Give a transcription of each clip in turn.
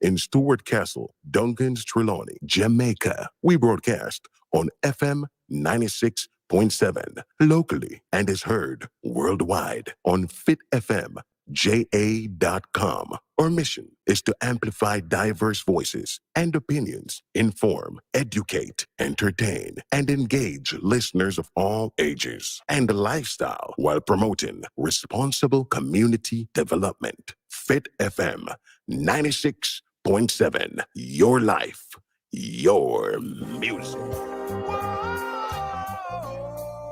In Stewart Castle, Duncan's Trelawney, Jamaica. We broadcast on FM 96.7 locally and is heard worldwide on fitfmja.com. Our mission is to amplify diverse voices and opinions, inform, educate, entertain, and engage listeners of all ages and lifestyle while promoting responsible community development. Fit FM 96.7, your life, your music.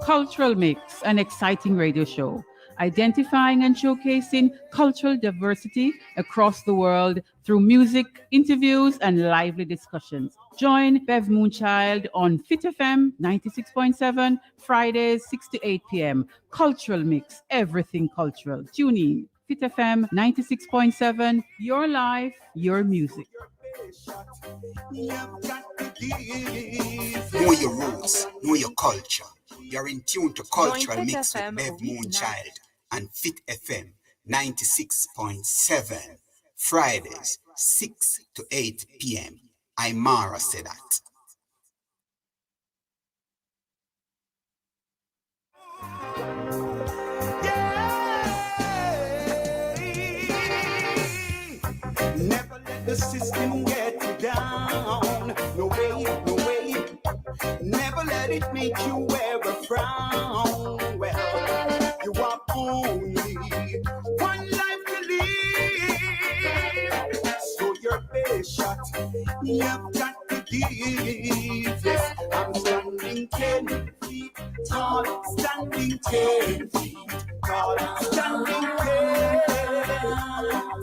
Cultural Mix, an exciting radio show identifying and showcasing cultural diversity across the world through music, interviews, and lively discussions. Join Bev Moonchild on Fit FM 96.7, Fridays 6 to 8 p.m. Cultural Mix, everything cultural. Tune in. Fit FM 96.7, your life, your music. Know your roots, know your culture. You're in tune to Cultural Mix with Bev Moonchild and Fit FM 96.7, Fridays 6 to 8 p.m. Imara said that. Never let the system get you down. No way, no way. Never let it make you wear a frown. Well, you are only one life to live. So your best shot, you've got to give. Yes, I'm standing 10 feet tall, standing 10 feet tall, standing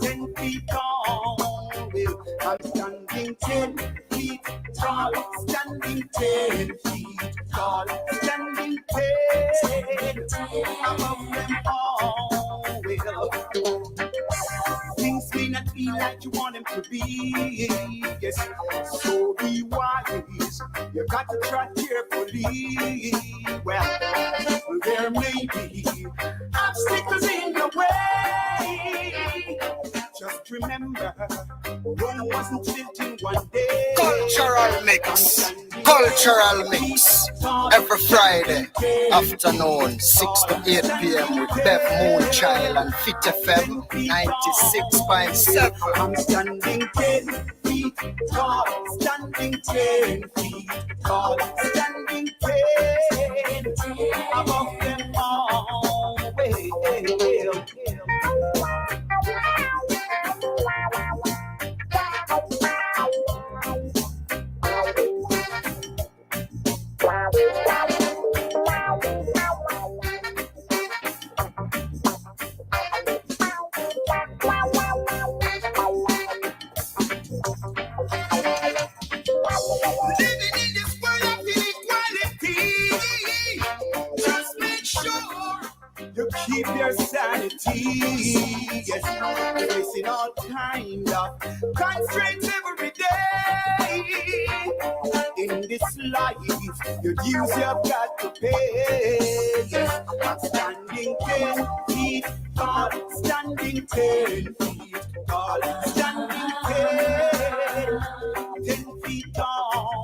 10 feet tall. I'm standing 10 feet tall, standing 10 feet tall, standing 10 above them all. Well, things may not be like you want them to be. Yes, so be wise. You got to try carefully. Well, there may be obstacles in the way. Just remember, Rome wasn't built in one day. Cultural Mix. Every Friday afternoon, 6 to 8 p.m. with Bev Moonchild and Fit FM 96.7. I'm standing 10 feet tall, standing 10 feet tall, standing 10 above them all. Living in this world of inequality, just make sure you keep your sanity. Yes, facing all kind of constraints every day. In this life, your dues you've got to pay. Yes, I'm standing 10 feet tall, standing 10 feet tall, standing 10 feet tall.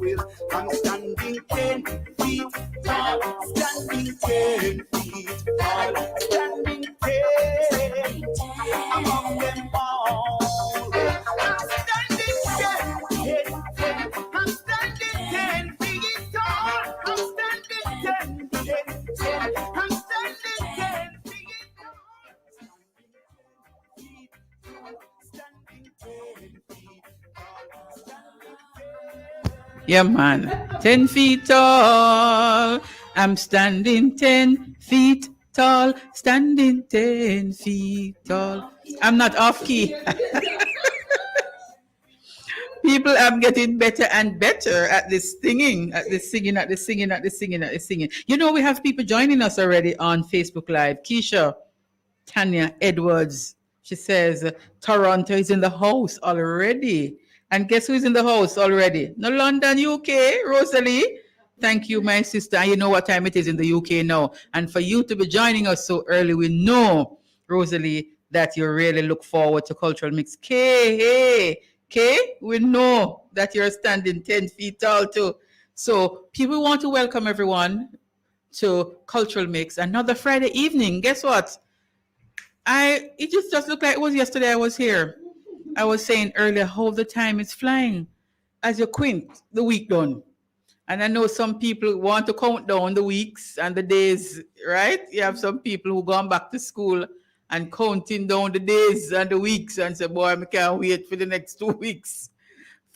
Well, I'm standing 10 feet tall, standing 10 feet tall, standing 10 among them all. I'm standing 10, I'm standing 10 feet tall. I'm standing 10, I'm standing 10 feet tall. Standing 10 feet tall. Yeah, man. 10 feet tall. I'm standing 10 feet tall. Standing 10 feet tall. I'm not off key. People, I'm getting better and better at this singing, at this singing. You know, we have people joining us already on Facebook Live. Keisha, Tanya Edwards, she says, Toronto is in the house already. And guess who's in the house already? No, London, UK, Rosalie. Thank you, my sister. And you know what time it is in the UK now. And for you to be joining us so early, we know, Rosalie, that you really look forward to Cultural Mix. Hey, we know that you're standing 10 feet tall too. So people want to welcome everyone to Cultural Mix. Another Friday evening. Guess what? It just looked like it was yesterday I was here. I was saying earlier how the time is flying as you quint the week done. And I know some people want to count down the weeks and the days, right? You have some people who gone back to school and counting down the days and the weeks and say, boy, I can't wait for the next 2 weeks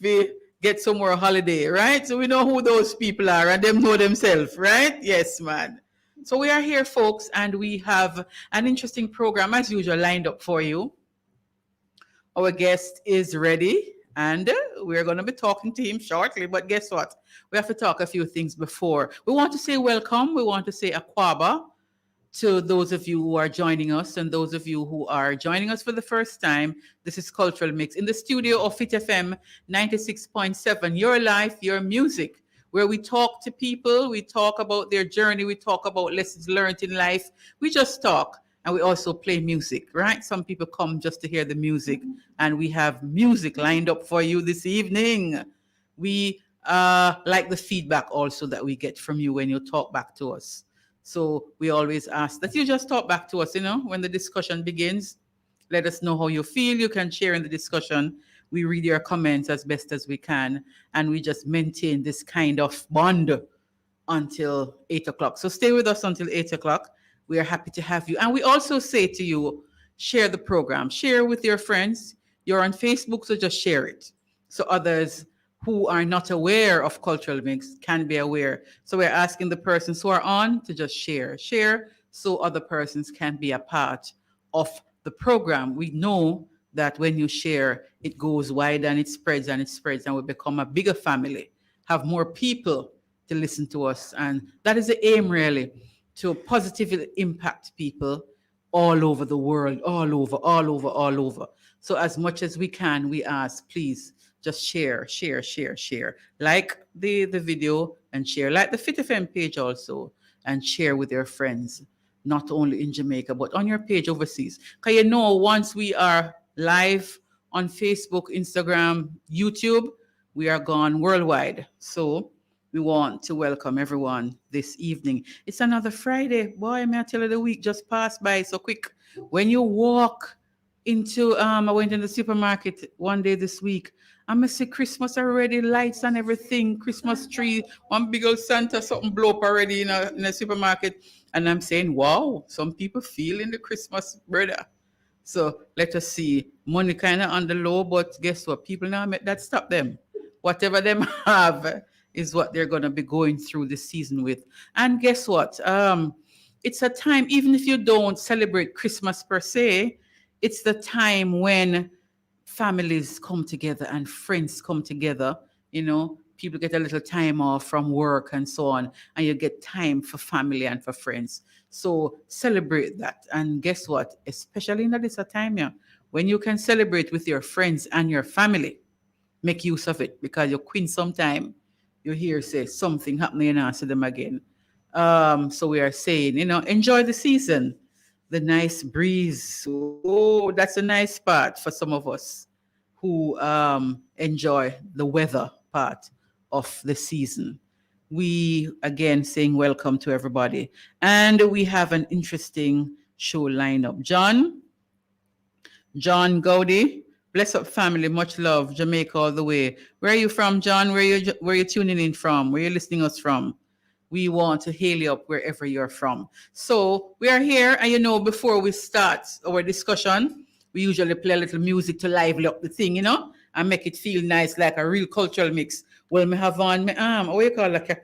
to get some more holiday, right? So we know who those people are and them know themselves, right? Yes, man. So we are here, folks, and we have an interesting program as usual lined up for you. Our guest is ready, and we're going to be talking to him shortly. But guess what? We have to talk a few things before. We want to say welcome. We want to say Akwaba to those of you who are joining us and those of you who are joining us for the first time. This is Cultural Mix in the studio of Fit FM 96.7, your life, your music, where we talk to people, we talk about their journey, we talk about lessons learned in life. We just talk. And we also play music, right? Some people come just to hear the music, and we have music lined up for you this evening. We like the feedback also that we get from you when you talk back to us. So we always ask that you just talk back to us, when the discussion begins. Let us know how you feel. You can share in the discussion. We read your comments as best as we can, and we just maintain this kind of bond until 8 o'clock. So stay with us until 8 o'clock. We are happy to have you. And we also say to you, share the program. Share with your friends. You're on Facebook, so just share it. So others who are not aware of Cultural Mix can be aware. So we're asking the persons who are on to just share. Share so other persons can be a part of the program. We know that when you share, it goes wide and it spreads and it spreads, and we become a bigger family, have more people to listen to us. And that is the aim, really, to positively impact people all over the world, all over. So as much as we can, we ask, please just share. Like the video and share, like the Fit FM page also, and share with your friends, not only in Jamaica, but on your page overseas. Because once we are live on Facebook, Instagram, YouTube, we are gone worldwide. So we want to welcome everyone this evening. It's another Friday. Boy, may I tell you, the week just passed by so quick. When you walk into, I went in the supermarket one day this week, I see Christmas already, lights and everything, Christmas tree, one big old Santa, something blow up already in a supermarket. And I'm saying, wow, some people feel in the Christmas, brother. So let us see. Money kind of on the low, but guess what? People now make that stop them. Whatever them have is what they're going to be going through this season with. And guess what? It's a time, even if you don't celebrate Christmas per se, it's the time when families come together and friends come together. People get a little time off from work and so on, and you get time for family and for friends. So celebrate that. And guess what? Especially in this time, when you can celebrate with your friends and your family, make use of it, because you queen sometime. You hear say something happening and answer them again. So we are saying, enjoy the season, the nice breeze. Oh, that's a nice part for some of us who enjoy the weather part of the season. We again saying welcome to everybody, and we have an interesting show lineup. John Gowdy. Bless up family, much love, Jamaica all the way. Where are you from, John? Where you tuning in from? Where you listening us from? We want to hail you up wherever you're from. So we are here, and before we start our discussion, we usually play a little music to lively up the thing, and make it feel nice, like a real cultural mix. Well, me have on my arm. What you call a cap,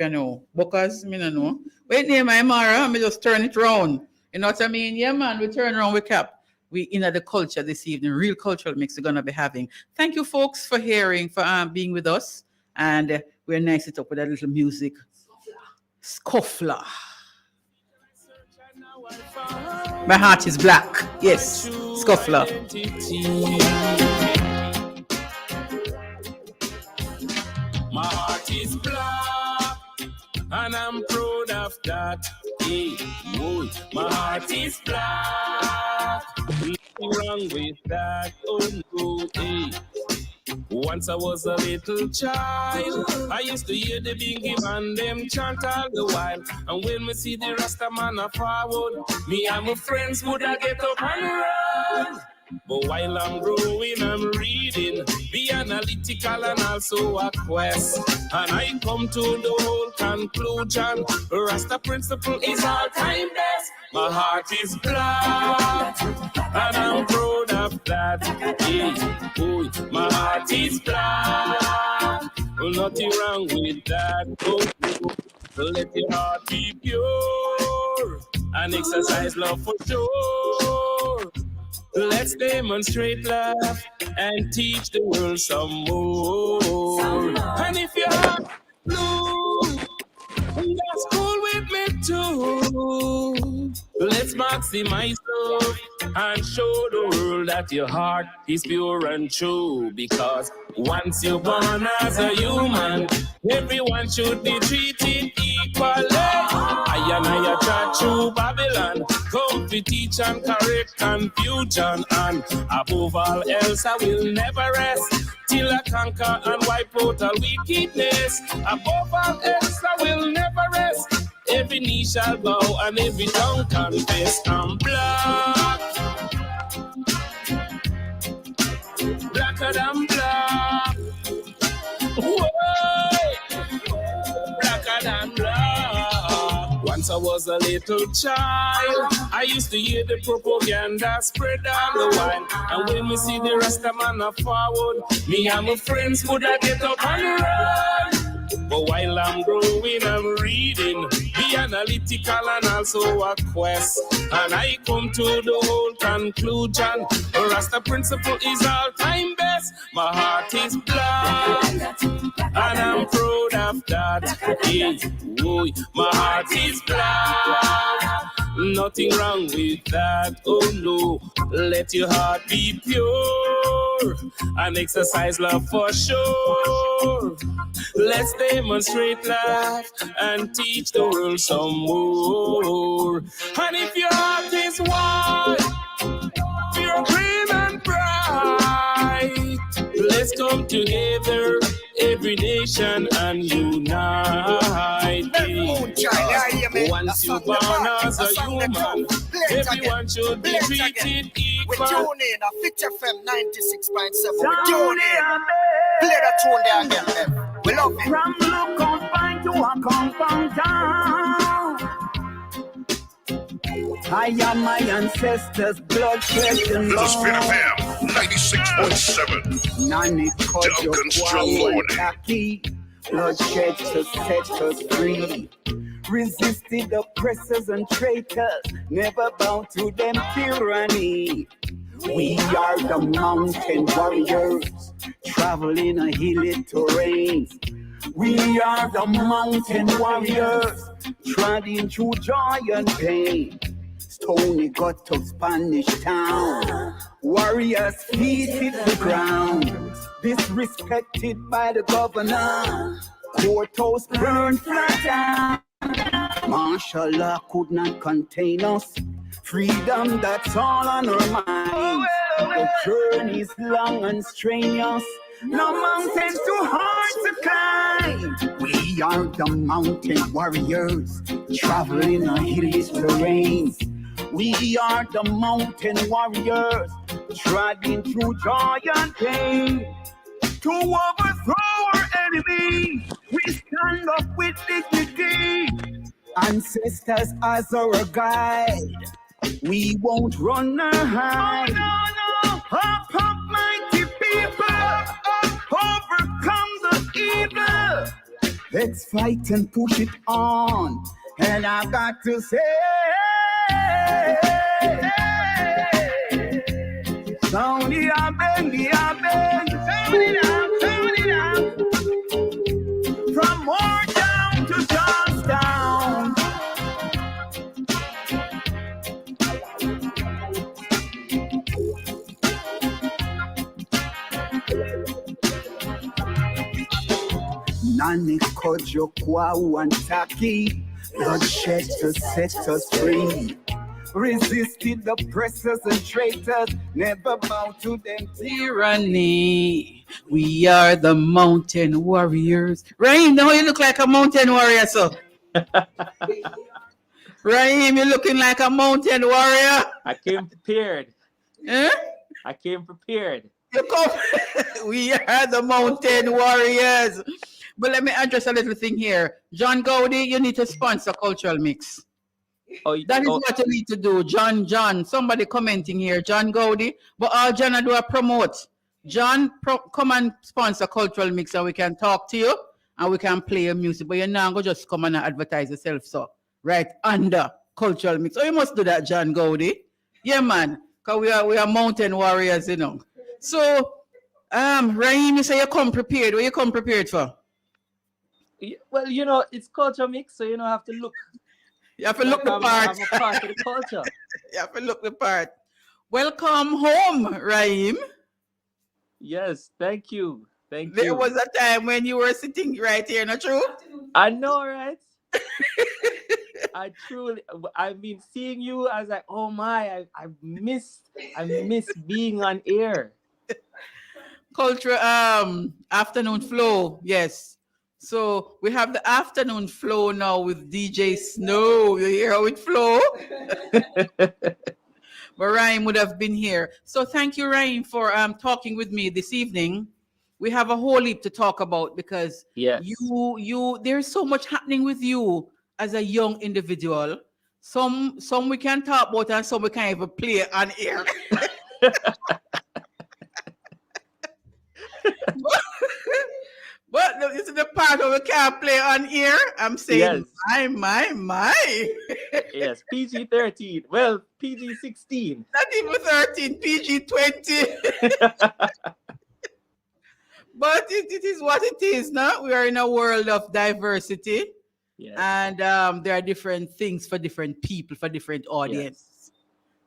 Because me no know. Wait, name my Mara, me just turn it round. You know what I mean? Yeah, man, we turn around with cap. We in the culture this evening, real cultural mix we're going to be having. Thank you, folks, for being with us. And we're nice it up with a little music. Scuffler. My heart is black. Yes, Scuffler. My heart is black, and I'm proud of that. Hey, boy, my heart is black. nothing wrong with that. Oh no, hey. Once I was a little child, I used to hear the Bingy Man them chant all the while. And when me see the Rasta man a forward, me and my friends would a get up and run. But while I'm growing, I'm reading, be analytical and also a quest. And I come to the whole conclusion, Rasta principle is all time best. My heart is black, and I'm proud of that. Yeah, boy, my heart is black, nothing wrong with that. Oh, let your heart be pure, and exercise love for sure. Let's demonstrate love and teach the world some more. And if your heart blue, that's cool with me too. Let's maximize love and show the world that your heart is pure and true. Because once you're born as a human, everyone should be treated equally. I chat through Babylon, come to teach and correct confusion. And above all else, I will never rest till I conquer and wipe out all wickedness. Above all else, I will never rest. Every knee shall bow and every tongue confess. I'm black, blacker than black. Whoa, blacker than black. Once I was a little child, I used to hear the propaganda spread all the while. And when we see the Rasta man a forward, me and my friends would a get up and run. But while I'm growing, I'm reading, be analytical and also a quest. And I come to the whole conclusion, Rasta principle is all time best. My heart is black, and I'm proud of that. Yeah, boy, my heart is black, nothing wrong with that. Oh no, let your heart be pure and exercise love for sure. Let's demonstrate love and teach the world some more. And if your heart is white, pure, green and bright, let's come together, every nation, and unite. Once you're born as a human, everyone should be treated equal. We tune in at Fit FM 96.7. We tune in. Play that tune there again, man. We love it. From Lookout Pine to a compound town, I am my ancestors' blood sweating. This is Fit FM 96.7. Nani Duncan Strongboard. bloodshed to set us free. Resisted oppressors and traitors, never bow to them tyranny. We are the mountain warriors, traveling a hilly terrain. We are the mountain warriors, treading through joy and pain. Stony got to Spanish town, warriors feet hit the ground, disrespected by the governor, courthouse burned flat down. Martial law could not contain us, freedom that's all on our minds. The journey's long and strenuous, no mountain too hard to climb. We are the mountain warriors, traveling a hilly terrain. We are the mountain warriors, treading through joy and pain. To overthrow our enemy, we stand up with dignity. Ancestors as our guide, we won't run or hide. Oh, no, no. Up, mighty people, overcome the evil. Let's fight and push it on. And I've got to say, sound it up, bend it up, sound it up. From Moortown to Johnstown. Nani Kojo Kwau and Taki, bloodshed to set us free. Resisted the oppressors and traitors, never bow to them Tyranny. We are the mountain warriors. Raheem, now you look like a mountain warrior, so. Raheem, you looking like a mountain warrior. I came prepared. Eh? I came prepared. You come. We are the mountain warriors. But let me address a little thing here. John Gowdy, you need to sponsor Cultural Mix. Oh, That is what you need to do. John, somebody commenting here. John Gowdy. But all John do a promote. John, come and sponsor Cultural Mix and we can talk to you and we can play your music. But you're not going to just come and advertise yourself, so. Right under Cultural Mix. So you must do that, John Gowdy. Yeah, man. Because we are mountain warriors, you know. So, Raheem, you say you come prepared. What you come prepared for? Well, you know, it's Culture Mix, so you know, I have to look. You have to look the part. I'm a part of the culture. You have to look the part. Welcome home, Raheem. Yes, thank you. Thank you. There was a time when you were sitting right here, not true? I know, right? I've been seeing you. I was like, oh my, I miss being on air. Culture afternoon flow, yes. So we have the afternoon flow now with DJ Snow. You hear how it flow? But Ryan would have been here. So thank you, Ryan, for talking with me this evening. We have a whole heap to talk about because yes. you there's so much happening with you as a young individual. Some we can talk about and some we can't even play on air. But this is the part where we can't play on air. I'm saying, yes. my. Yes, PG-13. Well, PG-16. Not even 13, PG-20. But it is what it is now. We are in a world of diversity. Yes. And there are different things for different people, for different audience. Yes.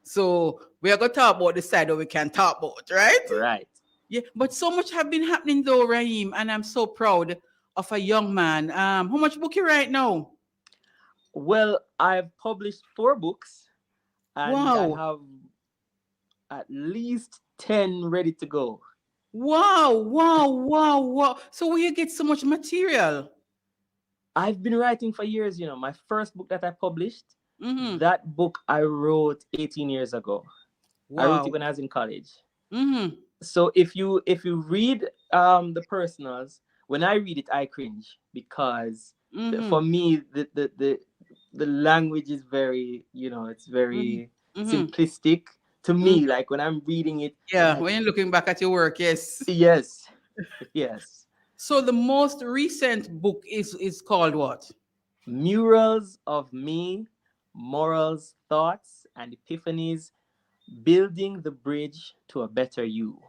So we are going to talk about the side that we can talk about, right? Right. Yeah, but so much have been happening though, Raheem, and I'm so proud of a young man. How much book you write now? Well, I've published 4 books, and wow. I have at least 10 ready to go. Wow. So where you get so much material? I've been writing for years, you know. My first book that I published, mm-hmm. that book I wrote 18 years ago. Wow. I wrote it when I was in college. Mm-hmm. So if you read the personals, when I read it, I cringe because mm-hmm. for me the language is very, you know, it's very mm-hmm. simplistic to me. Like when I'm reading it. Yeah, when you're looking back at your work, yes. Yes. Yes. So the most recent book is called what? Murals of Me, Morals, Thoughts, and Epiphanies. Building the Bridge to a Better You.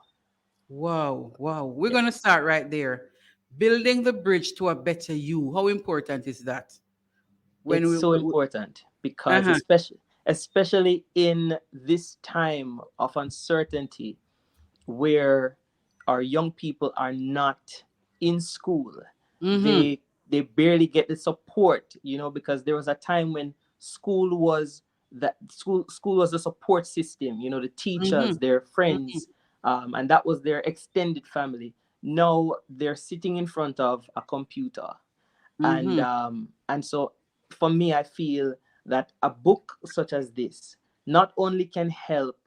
Wow. We're going to start right there. Building the bridge to a better you. How important is that? It's so important because especially in this time of uncertainty where our young people are not in school, mm-hmm. they barely get the support, you know, because there was a time when school was a support system, you know, the teachers, mm-hmm. their friends, and that was their extended family. Now they're sitting in front of a computer, and so for me, I feel that a book such as this not only can help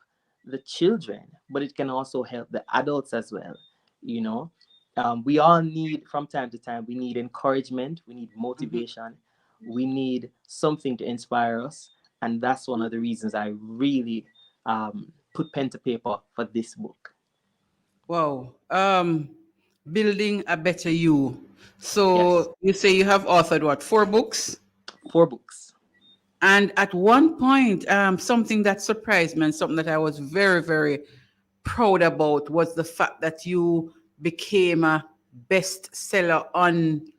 the children, but it can also help the adults as well. You know, we all need, from time to time, we need encouragement, we need motivation, we need something to inspire us. And that's one of the reasons I really put pen to paper for this book. Wow. Building a Better You. So You say you have authored what? 4 books? 4 books. And at one point, something that surprised me and something that I was very, very proud about was the fact that you became a bestseller on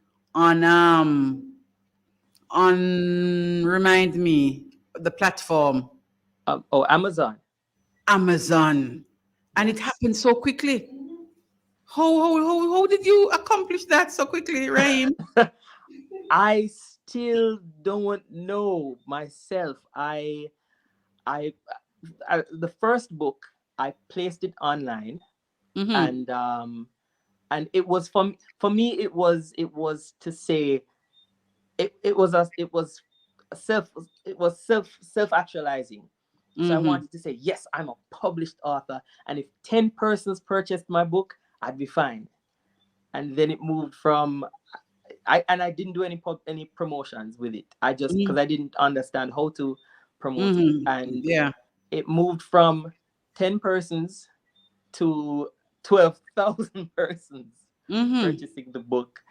remind me, the platform. Amazon. And it happened so quickly. How did you accomplish that so quickly, Raheem? I still don't know myself. I the first book I placed it online, Mhm. and it was for me it was to say it was a self actualizing. So I Mhm. wanted to say, yes, I'm a published author, and if 10 persons purchased my book, I'd be fine. And then it moved from I didn't do any promotions with it. I just, because I didn't understand how to promote it, Mhm. and Yeah. it moved from 10 persons to 12,000 persons Mhm. purchasing the book,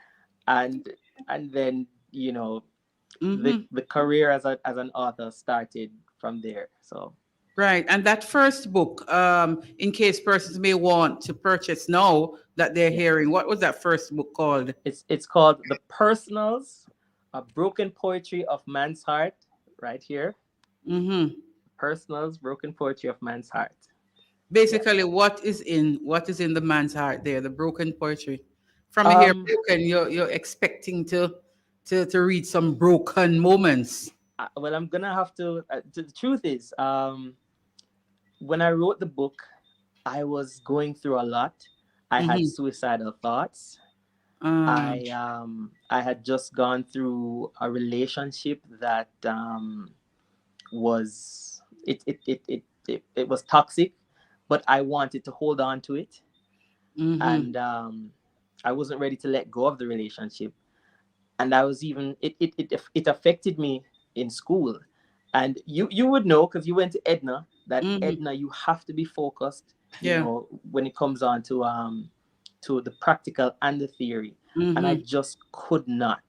and then Mhm. the career as an author started from there. So Right. And that first book, in case persons may want to purchase now that they're yeah, hearing, what was that first book called? it's called The Personals, a broken poetry of man's heart, right here. Mm-hmm. Personals, broken poetry of man's heart. Yeah. Basically, what is in the man's heart there, the broken poetry. From here, Um. broken, you're expecting to read some broken moments. Well, I'm gonna have to. The truth is, when I wrote the book, I was going through a lot. I had Mm-hmm. suicidal thoughts. Uh, I had just gone through a relationship that was it was toxic, but I wanted to hold on to it, mm-hmm. and I wasn't ready to let go of the relationship. And I was even it affected me in school. And you would know, because you went to Edna, that Mm-hmm. Edna, you have to be focused, Yeah. when it comes on to the practical and the theory. And I Mm-hmm. just could not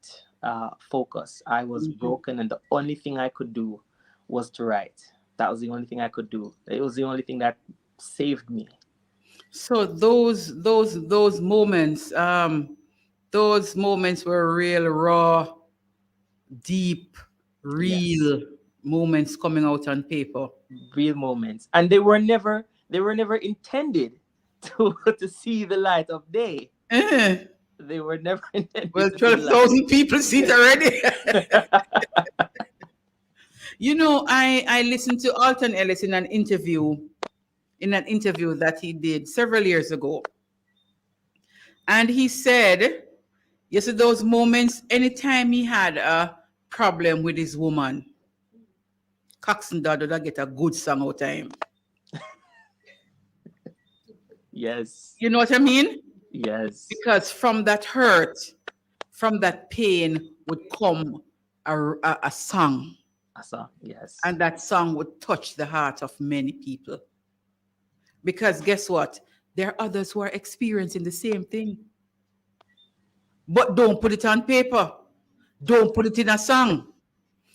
focus. I was Mm-hmm. broken, and the only thing I could do was to write. That was the only thing I could do. It was the only thing that saved me. So those moments were real raw, deep, Yes, real moments coming out on paper. real moments, and they were never intended to see the light of day. Eh. They were never Well, intended to see the light. 12,000 people see it already. I listened to Alton Ellis in an interview that he did several years ago. And he said, yes, those moments, anytime he had a problem with his woman, Coxon Dad would get a good song out of him. Yes, You know what I mean? yes. Because from that hurt, from that pain would come a song. I saw. Yes, And that song would touch the heart of many people. Because guess what? There are others who are experiencing the same thing. But don't put it on paper. Don't put it in a song.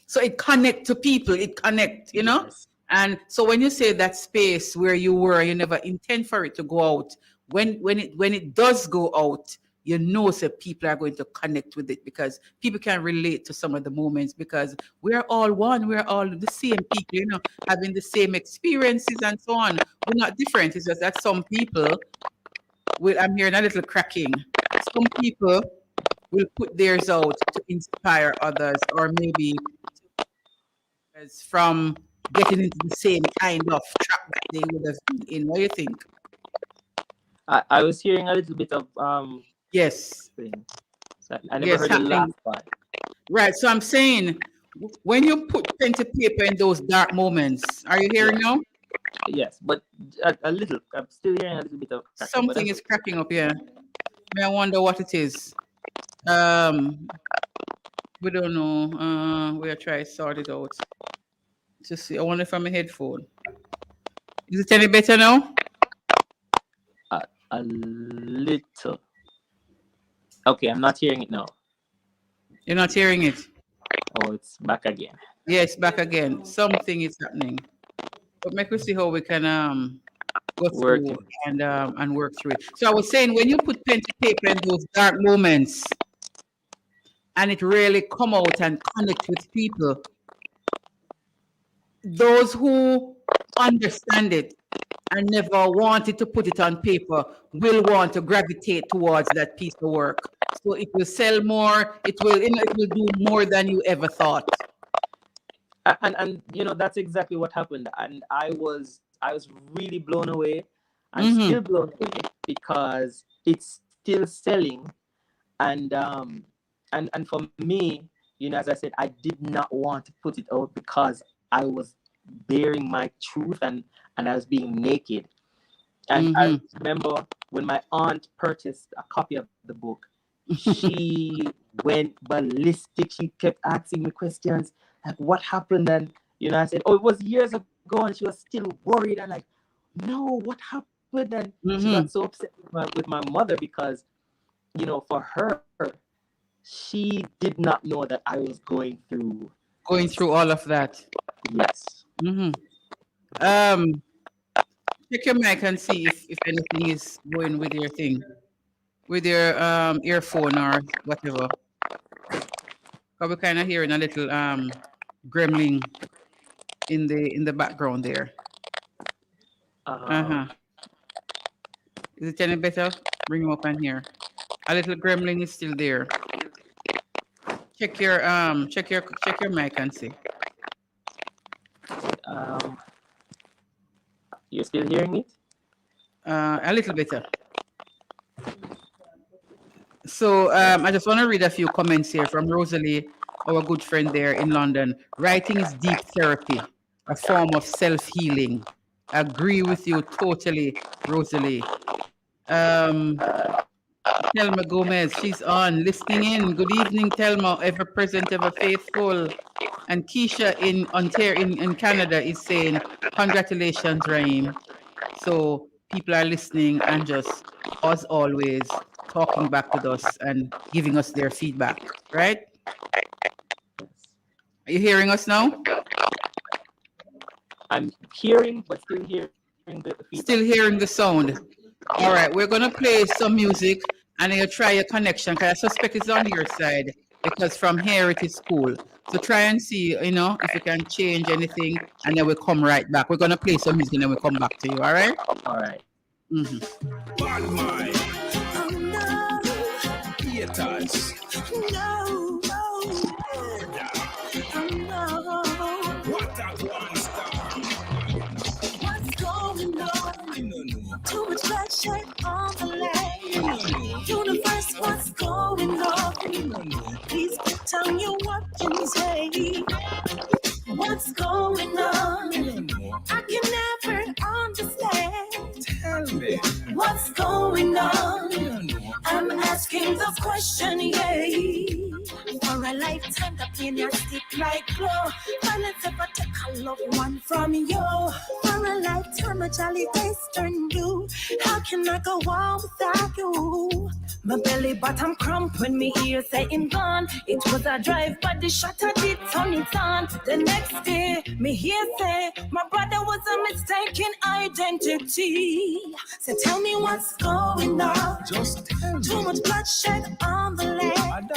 So it connect to people. It connect. yes. And so when you say that space where you were, you never intend for it to go out. When it does go out, so people are going to connect with it because people can relate to some of the moments because we're all one. We're all the same people, having the same experiences and so on. We're not different. It's just that some people I'm hearing a little cracking. Some people will put theirs out to inspire others or maybe from getting into the same kind of trap that they would have been in. What do you think? I was hearing a little bit of Yes. thing. So I never Yes, heard the happening. last part. Right. So I'm saying when you put pen to paper in those dark moments, are you hearing now? Yes, but a little. I'm still hearing a little bit of cracking, but Something is cracking up here. May I wonder what it is. We don't know. We'll try to sort it out. Just see. I wonder if I'm a headphone. Is it any better now? a little. Okay, I'm not hearing it now. You're not hearing it? Oh, it's back again. Yes, back again. Something is happening. But make us see how we can go through Working. and work through it. So I was saying when you put pen to paper in those dark moments and it really come out and connect with people, those who understand it and never wanted to put it on paper will want to gravitate towards that piece of work. So it will sell more, it will do more than you ever thought. And that's exactly what happened. And I was I was really blown away. I'm still blown away because it's still selling, and for me, you know, as I said, I did not want to put it out because I was bearing my truth and I was being naked. And I remember when my aunt purchased a copy of the book, she went ballistic. She kept asking me questions like, what happened? And, you know, I said, oh, it was years ago. And she was still worried. And like, no, what happened? And she got so upset with my mother because, you know, for her, she did not know that I was going through all of that. Yes. Check your mic and see if anything is going with your thing, with your earphone or whatever. Because we're kind of hearing a little gremlin in the background there. Is it any better? Bring him up and here. A little gremlin is still there. Check your mic and see. You're still hearing it? A little better. So I just want to read a few comments here from Rosalie, our good friend there in London. Writing is deep therapy, a form of self-healing. I agree with you totally, Rosalie. Thelma Gomez, she's on, listening in. Good evening, Thelma, ever present, ever faithful. And Keisha in Ontario, in Canada, is saying, congratulations, Raheem. So people are listening and just, as always, talking back with us and giving us their feedback, right? Are you hearing us now? I'm hearing, but still hearing the feedback. Still hearing the sound. All right, we're going to play some music and then you try your connection because I suspect it's on your side because from here it is cool. So try and see, you know, if you can change anything and then we'll come right back. We're going to play some music and then we'll come back to you, all right? All right. Bad mind. Theaters. What a one star. What's going on? Too much bloodshed on the land. Universe, what's going on? Please tell me what you say. What's going on? I can never understand. Tell me. What's going on? I'm asking the question, yeah. For a lifetime, the pain you stick like glow. Violence ever take a loved one from you. For a lifetime, a jolly face turn blue. How can I go on without you? My belly bottom crump when me hear say him gone. It was a drive, but the shutter did turn it on. The next day, me hear say my brother was a mistaken identity. So tell me what's going on. Just tell me. Too much bloodshed on the land.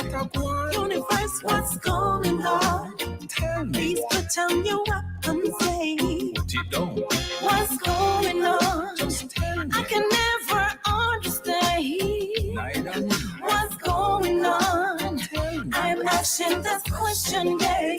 Universe, what's going on? Tell me. Please put down your weapons, say. Put it down. What's going on? Just tell me. I can never understand. Neither me. What's going on? Tell me. I'm asking this question, yeah.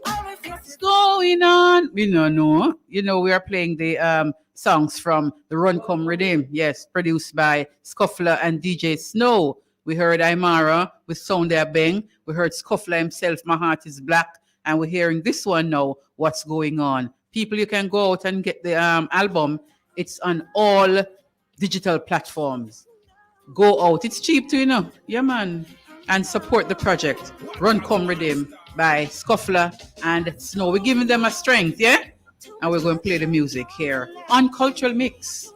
What's going on? We don't know. You know, we are playing the songs from the Run Come Redeem. Yes, produced by Scuffler and DJ Snow. We heard Aymara with Sound There Bang. We heard Scuffler himself, My Heart is Black. And we're hearing this one now, What's Going On. People, you can go out and get the album. It's on all digital platforms. Go out. It's cheap too, you know. Yeah, man. And support the project. Run Come Redeem by Scuffler and Snow. We're giving them a strength, yeah? And we're going to play the music here on Cultural Mix.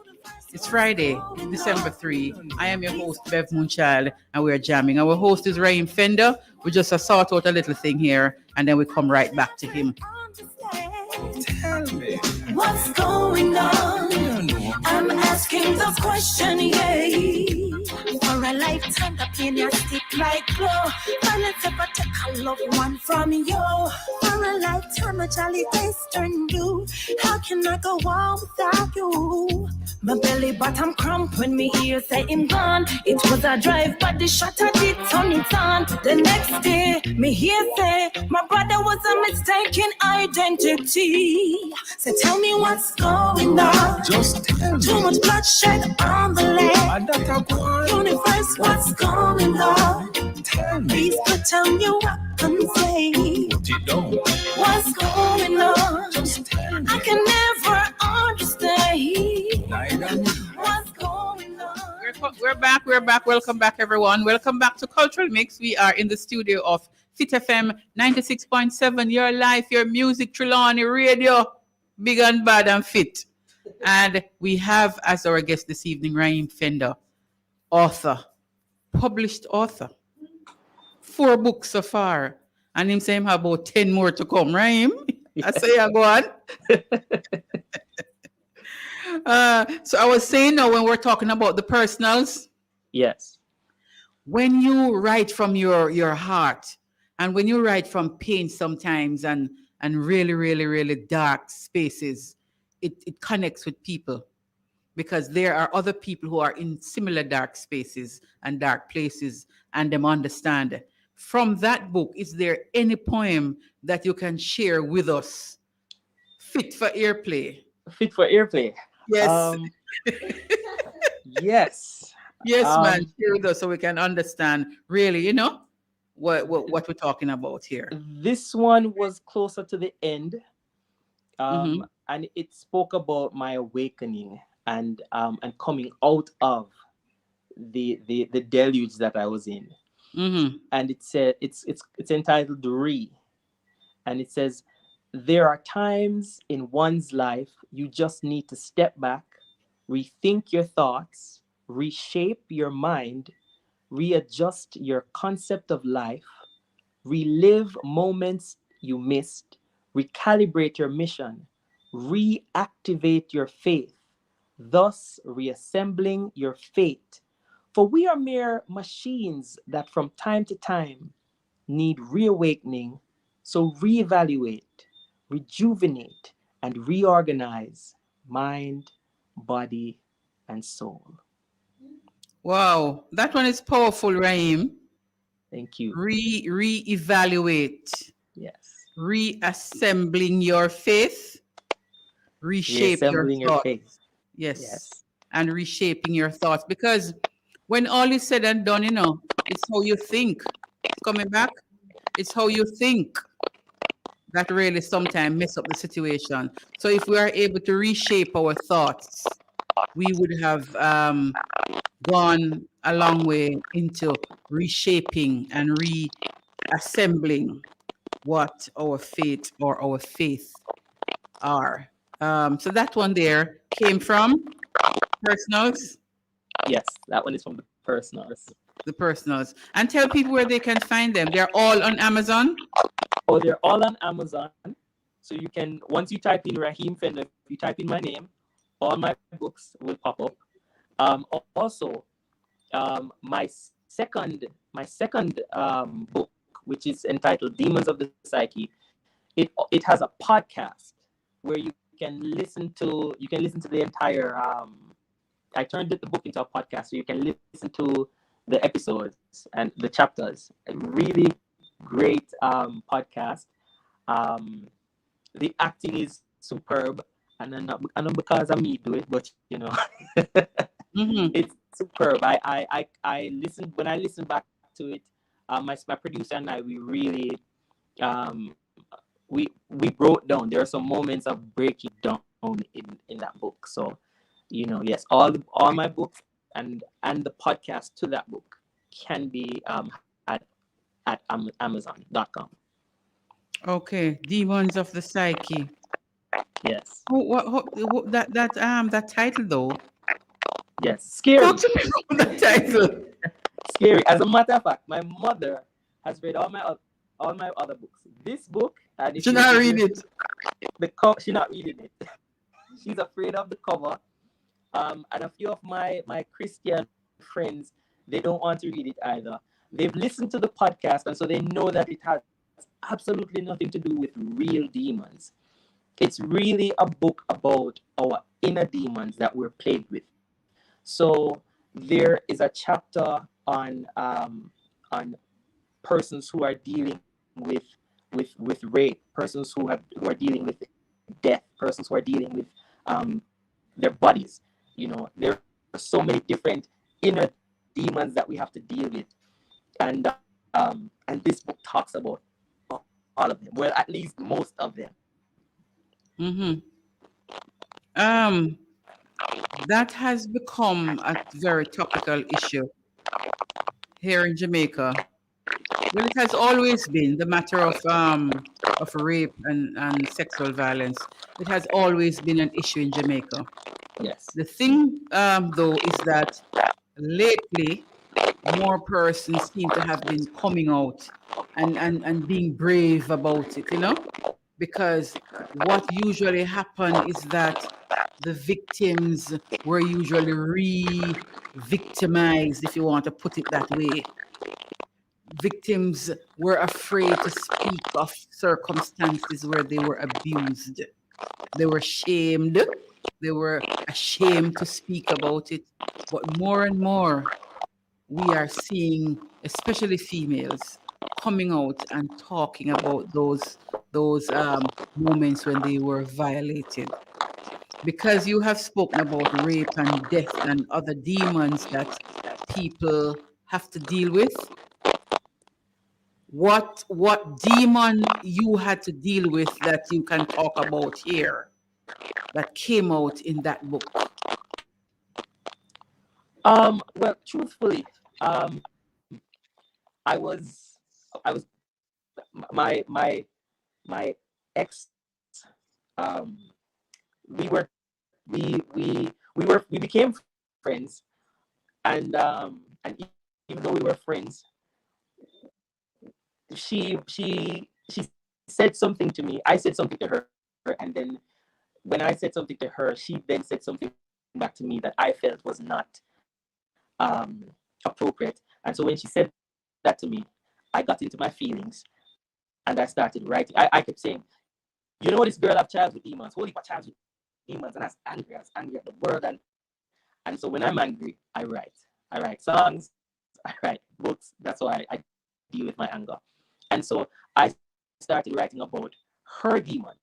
It's Friday, December 3. I am your host, Bev Moonchild, and we're jamming. Our host is Raheem Fender. We just sort out a little thing here, and then we come right back to him. Tell me. What's going on? I'm asking the question, yeah. For a lifetime, the pain you stick like glow. Violence ever take a loved one from you. For a lifetime, a jolly face turn blue. How can I go on without you? My belly bottom cramp when me hear say him gone. It was a drive, but the shot I did turn it on. The next day, me hear say my brother was a mistaken identity. So tell me what's going on. Just tell me. Too much bloodshed on the land. Universe, what's going on? Tell me. Please could tell me what I'm saying. Put it down. What's going on? Just tell me. I can never understand. Neither me. What's going on? We're back. Welcome back, everyone. Welcome back to Cultural Mix. We are in the studio of Fit FM 96.7, your life, your music, Trelawney Radio, big and bad and fit. And we have as our guest this evening, Raheem Fender, author, published author. 4 books so far. And him saying have about 10 more to come, Raheem. I say, go on. So I was saying now when we're talking about the personals, Yes. when you write from your heart and when you write from pain sometimes and really, really, really dark spaces, it connects with people because there are other people who are in similar dark spaces and dark places and them understand. From that book, is there any poem that you can share with us? Fit for airplay. Fit for airplay. Yes. Yes. Yes, man. Share with us so we can understand really, what we're talking about here. This one was closer to the end. And it spoke about my awakening and coming out of the deluge that I was in. And it said it's entitled Re, and it says, there are times in one's life you just need to step back, rethink your thoughts, reshape your mind, readjust your concept of life, relive moments you missed, recalibrate your mission, reactivate your faith, thus reassembling your fate. For we are mere machines that from time to time need reawakening, so reevaluate, rejuvenate, and reorganize mind, body, and soul. Wow, that one is powerful, Raheem. Thank you. Reevaluate. Yes. Reassembling your faith. Reshape your thoughts. faith. Yes. And reshaping your thoughts. Because when all is said and done, it's how you think. Coming back, it's how you think that really sometimes mess up the situation. So if we are able to reshape our thoughts, we would have gone a long way into reshaping and reassembling what our faith or our faith are. So that one there came from Personals. Yes, that one is from the Personals. The Personals. And tell people where they can find them. They're all on Amazon. Oh, they're all on Amazon. So you can, once you type in Raheem Fender, if you type in my name, all my books will pop up. Also, my second book, which is entitled Demons of the Psyche, it has a podcast where you can listen to the entire. I turned the book into a podcast, so you can listen to the episodes and the chapters. A really great podcast. The acting is superb, and not because of me do it, but it's superb. I listened when I listened back to it. My producer and I, we really we broke down. There are some moments of breaking down in that book. So yes, all my books and the podcast to that book can be at Amazon.com. Okay, Demons of the Psyche. Yes. That title though. Yes, scary. Talk to me about that title. Scary. As a matter of fact, my mother has read all my other books. This book, She's not reading it. She's not reading it. She's afraid of the cover. And a few of my Christian friends, they don't want to read it either. They've listened to the podcast, and so they know that it has absolutely nothing to do with real demons. It's really a book about our inner demons that we're plagued with. So there is a chapter on persons who are dealing with rape, persons who are dealing with death, persons who are dealing with their bodies. You know, there are so many different inner demons that we have to deal with, and this book talks about all of them. Well, at least most of them. That has become a very topical issue here in Jamaica. Well, it has always been the matter of rape and sexual violence. It has always been an issue in Jamaica. Yes. The thing, though, is that lately more persons seem to have been coming out and being brave about it, you know, because what usually happened is that the victims were usually re-victimized, if you want to put it that way. Victims were afraid to speak of circumstances where they were abused. They were shamed. They were ashamed to speak about it. But more and more, we are seeing, especially females, coming out and talking about those moments when they were violated. Because you have spoken about rape and death and other demons that people have to deal with. What demon you had to deal with that you can talk about here that came out in that book? Well, truthfully, I was my ex. We became friends, and even though we were friends, she said something to me. I said something to her, and then when I said something to her, she then said something back to me that I felt was not appropriate. And so when she said that to me, I got into my feelings and I started writing. I kept saying, you know, this girl have childhood demons, holy childhood demons, and I was angry at the world. And so when I'm angry, I write songs, I write books. That's why I deal with my anger. And so I started writing about her demons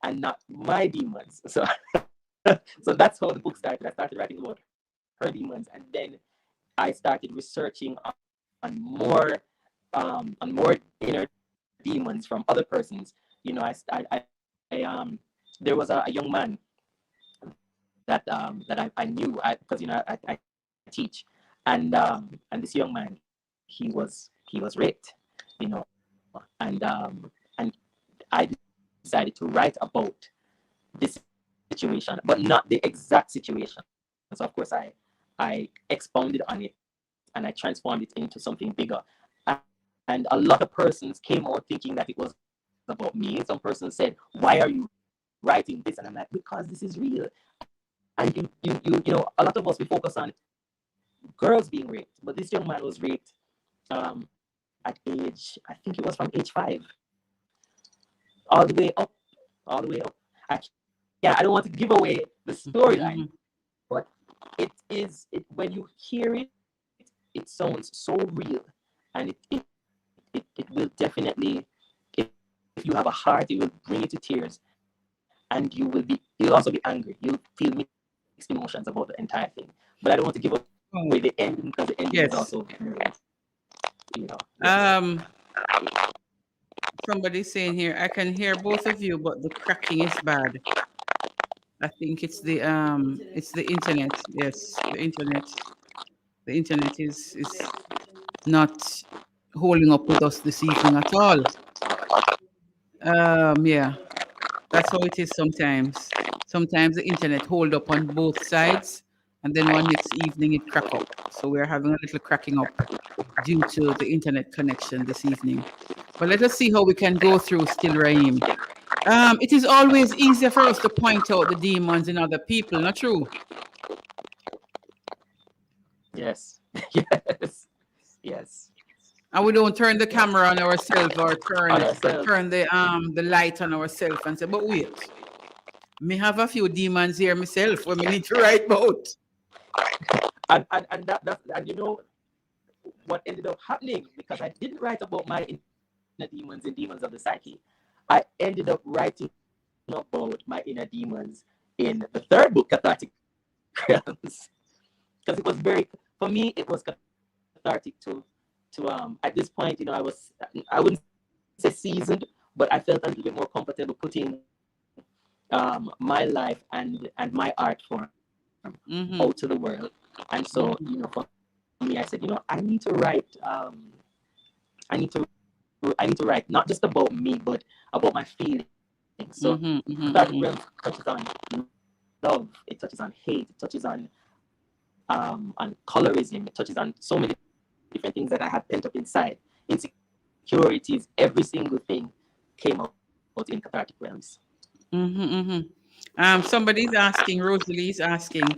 and not my demons. So so that's how the book started. I started writing about her demons, and then I started researching on more inner demons from other persons. You know, there was a young man that I knew, because you know I teach, and this young man, he was raped, you know, and I decided to write about this situation, but not the exact situation. So of course I expounded on it and I transformed it into something bigger. And a lot of persons came out thinking that it was about me. Some persons said, "Why are you writing this?" And I'm like, "Because this is real." And you know, a lot of us, we focus on girls being raped, but this young man was raped at age, I think it was from age 5, all the way up. I don't want to give away the storyline, but it when you hear it, it sounds so real, and it will definitely, if you have a heart, it will bring you to tears, and you'll also be angry. You'll feel mixed emotions about the entire thing. But I don't want to give away the ending, because the ending is also, you know. Somebody's saying here, I can hear both of you, but the cracking is bad. I think it's the internet. Yes, the internet. The internet is not holding up with us this evening at all. Yeah, that's how it is sometimes. Sometimes the internet hold up on both sides, and then one next evening it crack up. So we're having a little cracking up due to the internet connection this evening. But let us see how we can go through still, Raheem. It is always easier for us to point out the demons in other people, not true? Yes. Yes. And we don't turn the camera on ourselves or On ourselves. turn the light on ourselves and say, but wait, me have a few demons here myself when we need to write about. And you know what ended up happening, because I didn't write about my inner demons and demons of the psyche. I ended up writing about my inner demons in the third book, Cathartic Realms, because it was for me, it was cathartic to at this point, you know, I wouldn't say seasoned, but I felt a little bit more comfortable putting my life and my art form out to the world. And so, you know, for me, I said, you know, I need to write. I need to write not just about me, but about my feelings. So that realm touches on love, it touches on hate, it touches on colorism, it touches on so many different things that I had pent up inside. Insecurities, every single thing came out in Cathartic Realms. Somebody's asking, Rosalie's asking,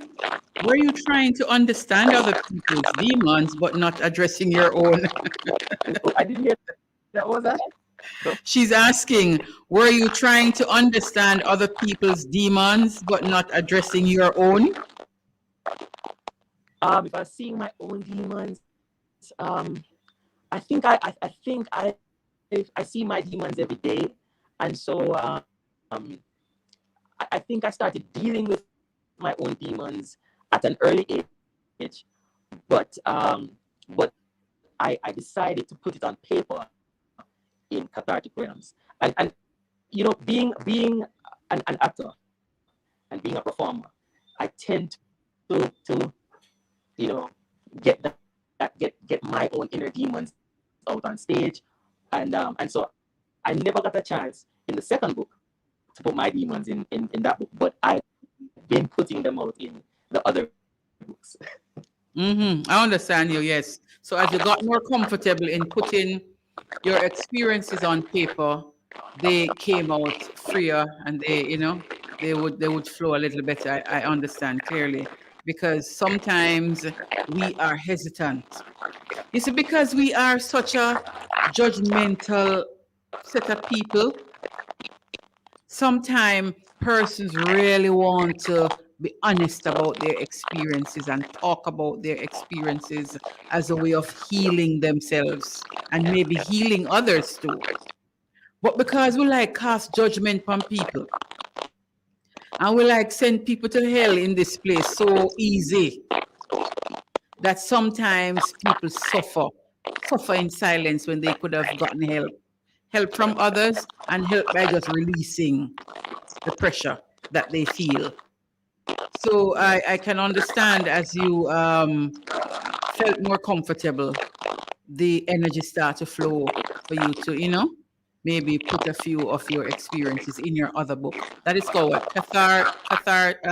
were you trying to understand other people's demons but not addressing your own? I didn't hear that. What was that? She's asking, were you trying to understand other people's demons but not addressing your own? If I'm seeing my own demons, I think I see my demons every day, and so I think I started dealing with my own demons at an early age, but I decided to put it on paper in Cathartic Realms, and you know, being an actor and being a performer, I tend to you know, get my own inner demons out on stage, and so I never got a chance in the second book to put my demons in that book, but I've been putting them out in the other books. I understand you, yes. So as you got more comfortable in putting your experiences on paper, they came out freer, and they would flow a little better. I understand clearly, because sometimes we are hesitant. You see, because we are such a judgmental set of people, sometimes persons really want to be honest about their experiences and talk about their experiences as a way of healing themselves and maybe healing others too. But because we like cast judgment on people, and we like send people to hell in this place so easy, that sometimes people suffer in silence when they could have gotten help from others, and help by just releasing the pressure that they feel. So I can understand, as you felt more comfortable, the energy start to flow for you to, maybe put a few of your experiences in your other book. That is called what? Cathartic,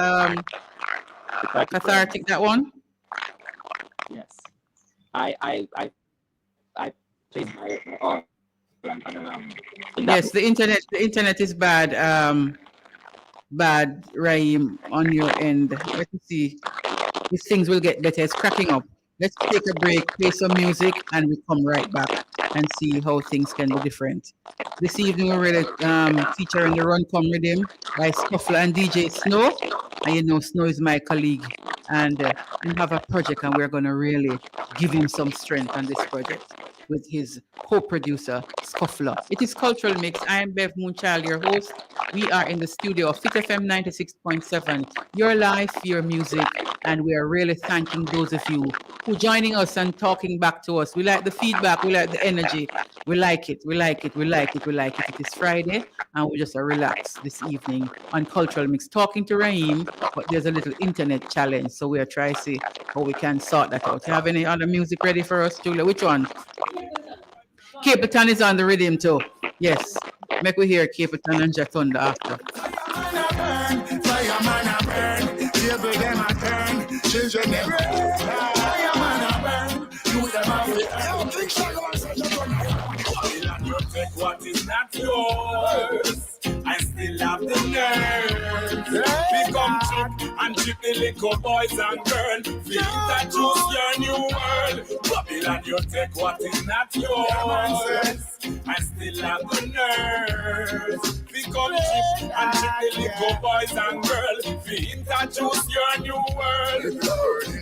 that one? Yes. I place my all. Yes, the internet is bad. Bad, Raheem, on your end. Let me see if things will get better. It's cracking up. Let's take a break, play some music, and we come right back and see how things can be different. This evening we're really featuring the Run Come Rhythm by Scuffler and DJ Snow. And Snow is my colleague, and we have a project, and we're going to really give him some strength on this project with his co-producer, Scuffler. It is Cultural Mix. I am Bev Moonchild, your host. We are in the studio of Fit FM 96.7, your life, your music, and we are really thanking those of you who joining us and talking back to us. We like the feedback, we like the energy, we like it. It is Friday, and we just relax this evening on Cultural Mix, talking to Raheem, but there's a little internet challenge, so we are trying to see how we can sort that out. You have any other music ready for us, Julia? Which one? Capleton is on the rhythm too. Yes. Make we hear Capleton and Jet Thunder after. Take what is not yours. I still have the nerve. Become cheap and trick the little boys and girls. Feel that choose your new world. Babylon, you take what is not yours. I still have the nerves. Become cheap and trick the little boys and girls. Feel that choose your new world.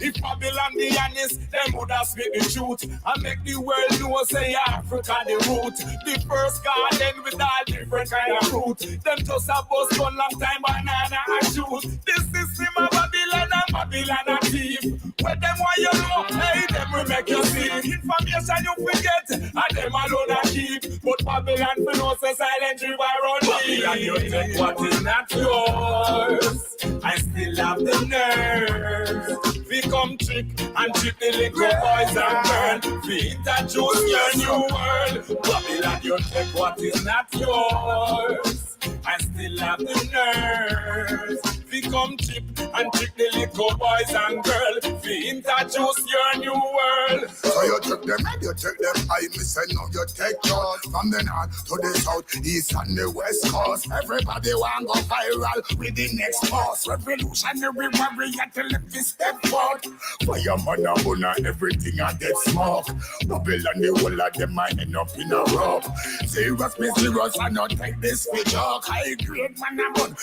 If Babylon be honest, them would have speak the truth and make the world know say Africa the root. The first garden with all different kind of fruit. Them just a bust one long time banana and shoot. This system of Babylon and Babylon a thief. When them want you know, hey, them will make you see. Information you forget, and them alone a keep. But Babylon for no say silent river run deep. Babylon you take what is not yours. I still have the nerve. Become trick and trick the little boys and girls. We introduce your new world. Babylon you take what is not yours. I still have the nerves. Become cheap and trick the little boys and girls. We introduce your new world. So you took them and you take them. I miss and now you take yours. From the north to the south, east and the west coast. Everybody want go viral with the next boss. Revolutionary warrior till if we step forward. Fireman a burn everything and get smoke. Babylon the whole of them might end up in a rope. Serious me serious and not take this for joke. High grade man a burn.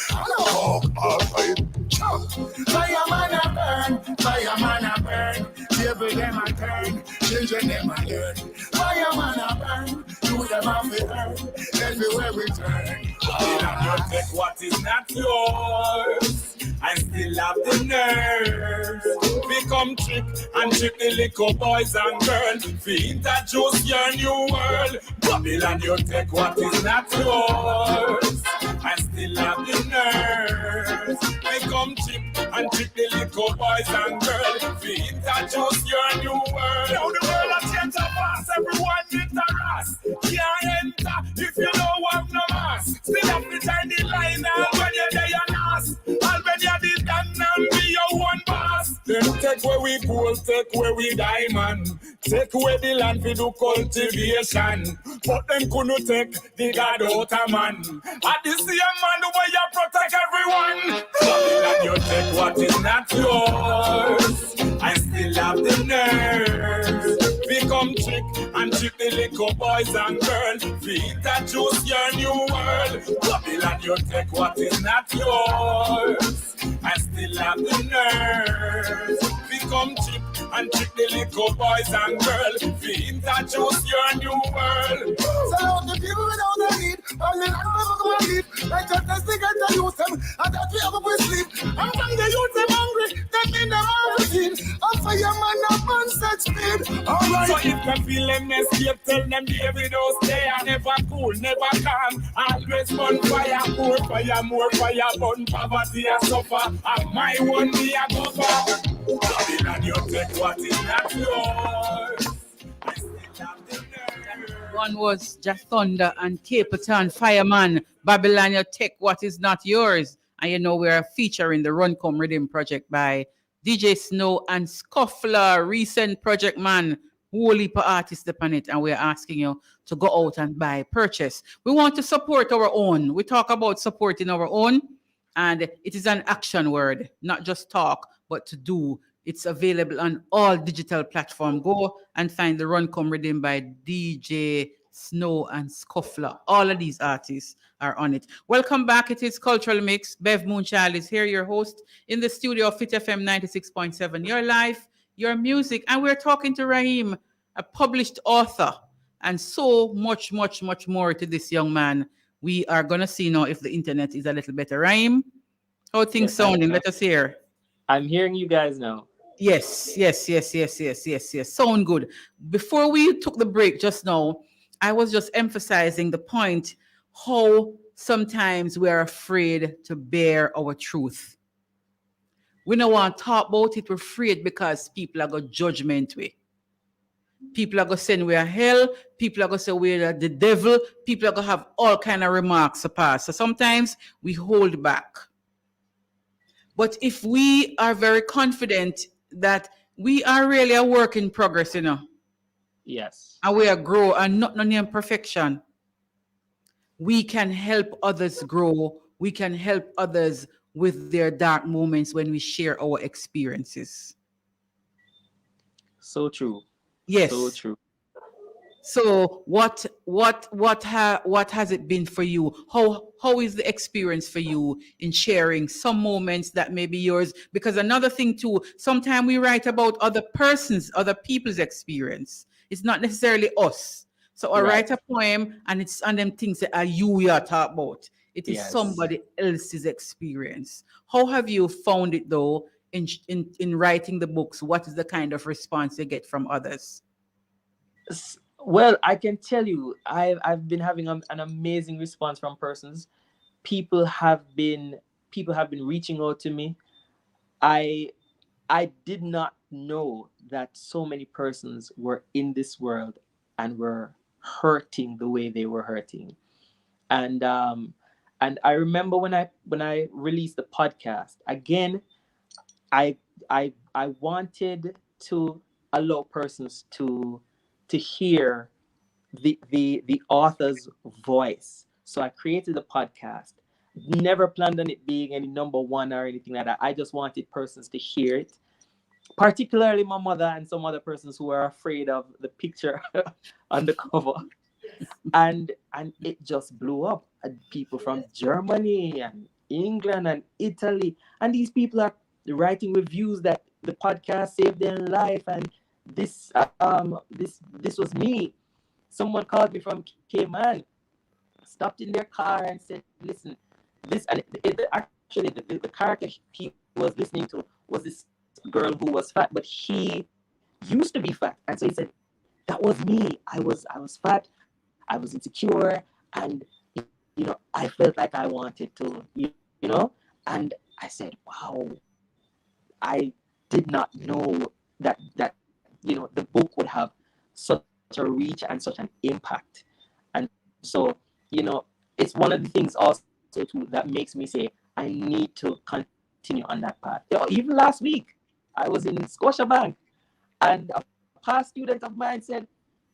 Fireman a burn, fireman a burn. Devil them a turn, children them a learn. Fireman a burn, you them a fi earn. Everywhere we turn. Babylon you take what is not yours. I still have the nerves. Become trick and trick the little boys and girls. We introduce your new world. Babylon you take what is not yours. I still have the nerves. Become trick and trick the little boys and girls. We introduce your new world. Now the world has changed fast. Everyone get harassed. Can't enter if you don't have no mask. Still have to turn the line out when you're there and ask. All when you're this done and be your one boss. Then take where we gold, take where we diamond. Take away the land we do cultivation. But them couldn't take the God out of man. At the same man the way you protect everyone. Babylon you take what is not yours. I still have the nerves. Become trick and trick the little boys and girls. We introduce your new world. Babylon you take what is not yours. I still have the nerves. Become cheap and trick the little boys and girls. We introduce your new world. So the people without a need, all the land will leave. Like just as they get to use them, and that we ever will sleep. And when they use them hungry, that mean them all feed. A fireman up on such speed. Alright. So if them feel them escape, tell them David don't stay. Never cool, never calm. Always burn fire, more fire, more fire. Burn poverty and suffer. And my one be a go for. Babylon you take what is not yours. I still have the nerve. One was Just Thunder and Capleton, Fireman, Babylon, you take what is not yours. And you know we're featuring the Runcome Rhythm project by DJ Snow and Scuffler, recent project man, whole heap of artists upon it, and we're asking you to go out and buy, purchase. We want to support our own. We talk about supporting our own, and it is an action word, not just talk, but to do. It's available on all digital platforms. Go and find the Runcome Rhythm by DJ Snow and Scuffler. All of these artists are on it. Welcome back. It is Cultural Mix. Bev Moonchild is here, your host in the studio of Fit FM 96.7. Your life, your music. And we're talking to Raheem, a published author, and so much, much, much more to this young man. We are going to see now if the internet is a little better. Raheem, how things sounding? Let us hear. I'm hearing you guys now. Yes. Sound good. Before we took the break just now, I was just emphasizing the point how sometimes we are afraid to bear our truth. We don't want to talk about it. We're afraid because people are going to judgment we. People are going to say we are hell. People are going to say we're the devil. People are going to have all kind of remarks to pass. So sometimes we hold back. But if we are very confident that we are really a work in progress, you know. Yes. And we are grow and not none in perfection. We can help others grow. We can help others with their dark moments when we share our experiences. So true. Yes. So true. So what has it been for you? How is the experience for you in sharing some moments that may be yours? Because another thing too, sometimes we write about other people's experience. It's not necessarily us. So I write a poem and it's on them things that are you are talk about. It is Yes. somebody else's experience. How have you found it though in writing the books? What is the kind of response you get from others? Well, I can tell you, I've been having an amazing response from persons. People have been reaching out to me. I did not know that so many persons were in this world and were hurting the way they were hurting. And I remember when I released the podcast again, I wanted to allow persons to hear the author's voice. So I created a podcast. Never planned on it being any number one or anything like that. I just wanted persons to hear it, particularly my mother and some other persons who are afraid of the picture on the cover. And it just blew up. And people from Germany and England and Italy, and these people are writing reviews that the podcast saved their life, and this was me. Someone called me from Cayman, stopped in their car and said, "Listen, this," and actually the character he was listening to was this girl who was fat, but he used to be fat, and so he said, "That was me. I was fat. I was insecure, and I felt like I wanted to, and I said, wow, I did not know that the book would have such a reach and such an impact." And so, it's one of the things also too that makes me say I need to continue on that path. Even last week, I was in Scotiabank, and a past student of mine said,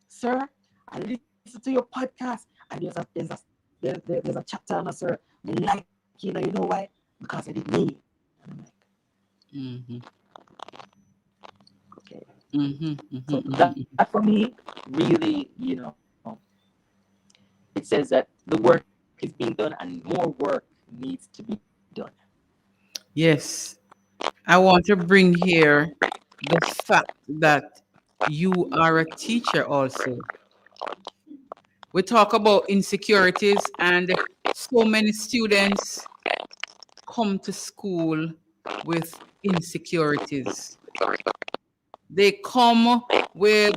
"Sir, I listen to your podcast, and there's a chapter on it, sir. I like, you know why? Because I did me." And I'm like, Mm-hmm. okay. Mm-hmm. So that for me, really, it says that the work is being done and more work needs to be done. Yes. I want to bring here the fact that you are a teacher also. We talk about insecurities, and so many students come to school with insecurities. They come with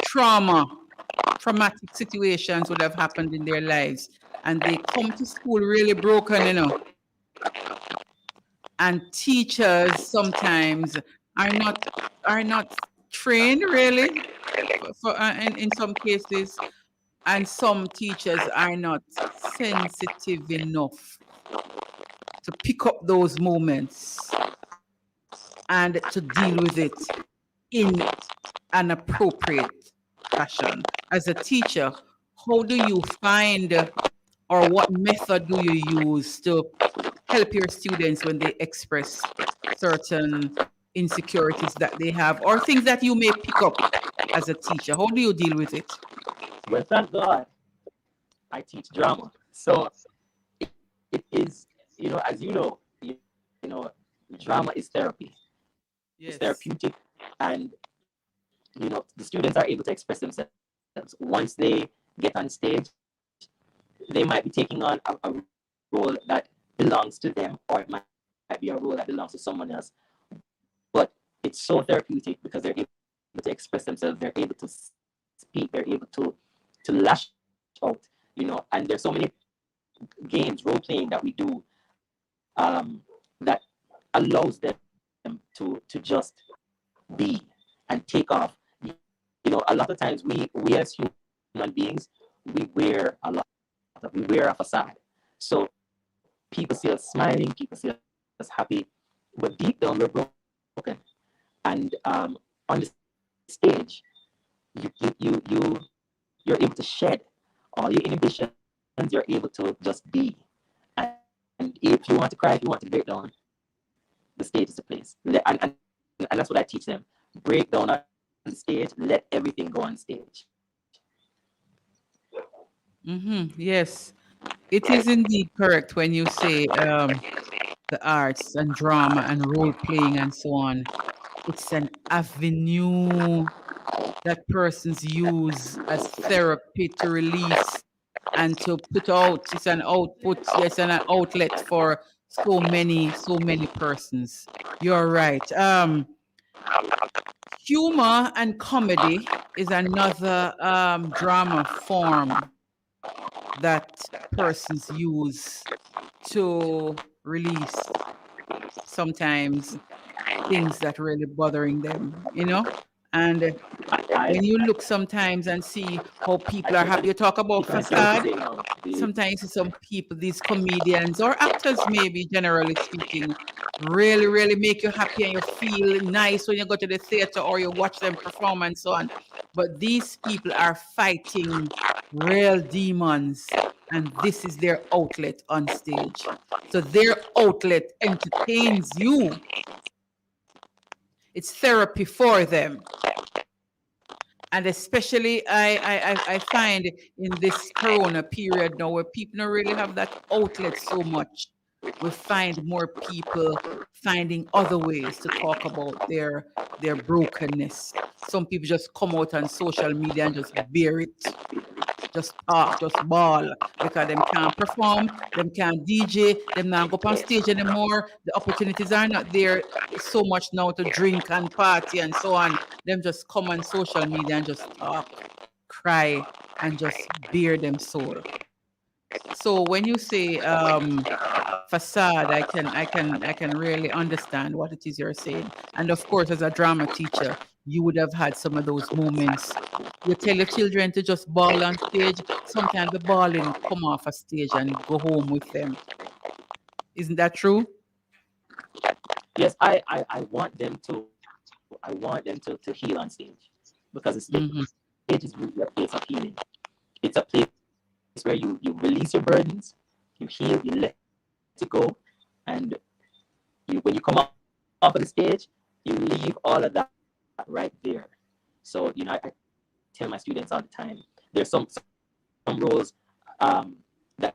traumatic situations would have happened in their lives, and they come to school really broken, and teachers sometimes are not trained really in some cases, and some teachers are not sensitive enough to pick up those moments and to deal with it in an appropriate fashion. As a teacher, how do you find, or what method do you use to help your students when they express certain insecurities that they have, or things that you may pick up as a teacher? How do you deal with it? Well, thank God, I teach drama, so it is, as drama is therapy. Yes. It's therapeutic, and the students are able to express themselves. Once they get on stage, they might be taking on a role that belongs to them, or it might be a role that belongs to someone else. But it's so therapeutic because they're able to express themselves, they're able to speak, they're able to lash out, and there's so many games, role playing that we do that allows them to just be and take off. A lot of times we as human beings, we wear a facade. So people see us smiling, people see us happy, but deep down we're broken. And on the stage, you're able to shed all your inhibitions. You're able to just be, if you want to cry, if you want to break down, the stage is the place. And that's what I teach them. Break down on the stage, let everything go on stage. Yes, it is indeed correct when you say the arts and drama and role playing and so on. It's an avenue that persons use as therapy to release and to put out. It's an output, yes, and an outlet for so many persons. You're right. Humor and comedy is another drama form that persons use to release sometimes things that really bothering them, and when you look sometimes and see how people are happy, you talk about facade. Sometimes some people, these comedians or actors, maybe generally speaking, really make you happy and you feel nice when you go to the theater or you watch them perform and so on. But these people are fighting real demons, and this is their outlet on stage. So their outlet entertains you. It's therapy for them. And especially I find in this corona period now where people don't really have that outlet so much, we find more people finding other ways to talk about their brokenness. Some people just come out on social media and just bear it. Just talk, just bawl, because them can't perform, them can't DJ, them not go up on stage anymore. The opportunities are not there so much now to drink and party and so on. Them just come on social media and just talk, cry, and just bare them soul. So when you say facade, I can really understand what it is you're saying. And of course, as a drama teacher, you would have had some of those moments. You tell your children to just bawl on stage. Sometimes the bawling come off a stage and go home with them. Isn't that true? Yes, I want them to heal on stage, because the stage is really a place of healing. It's a place where you release your burdens, you heal, you let it go, and when you come off of the stage, you leave all of that right there. So I tell my students all the time, there's some roles that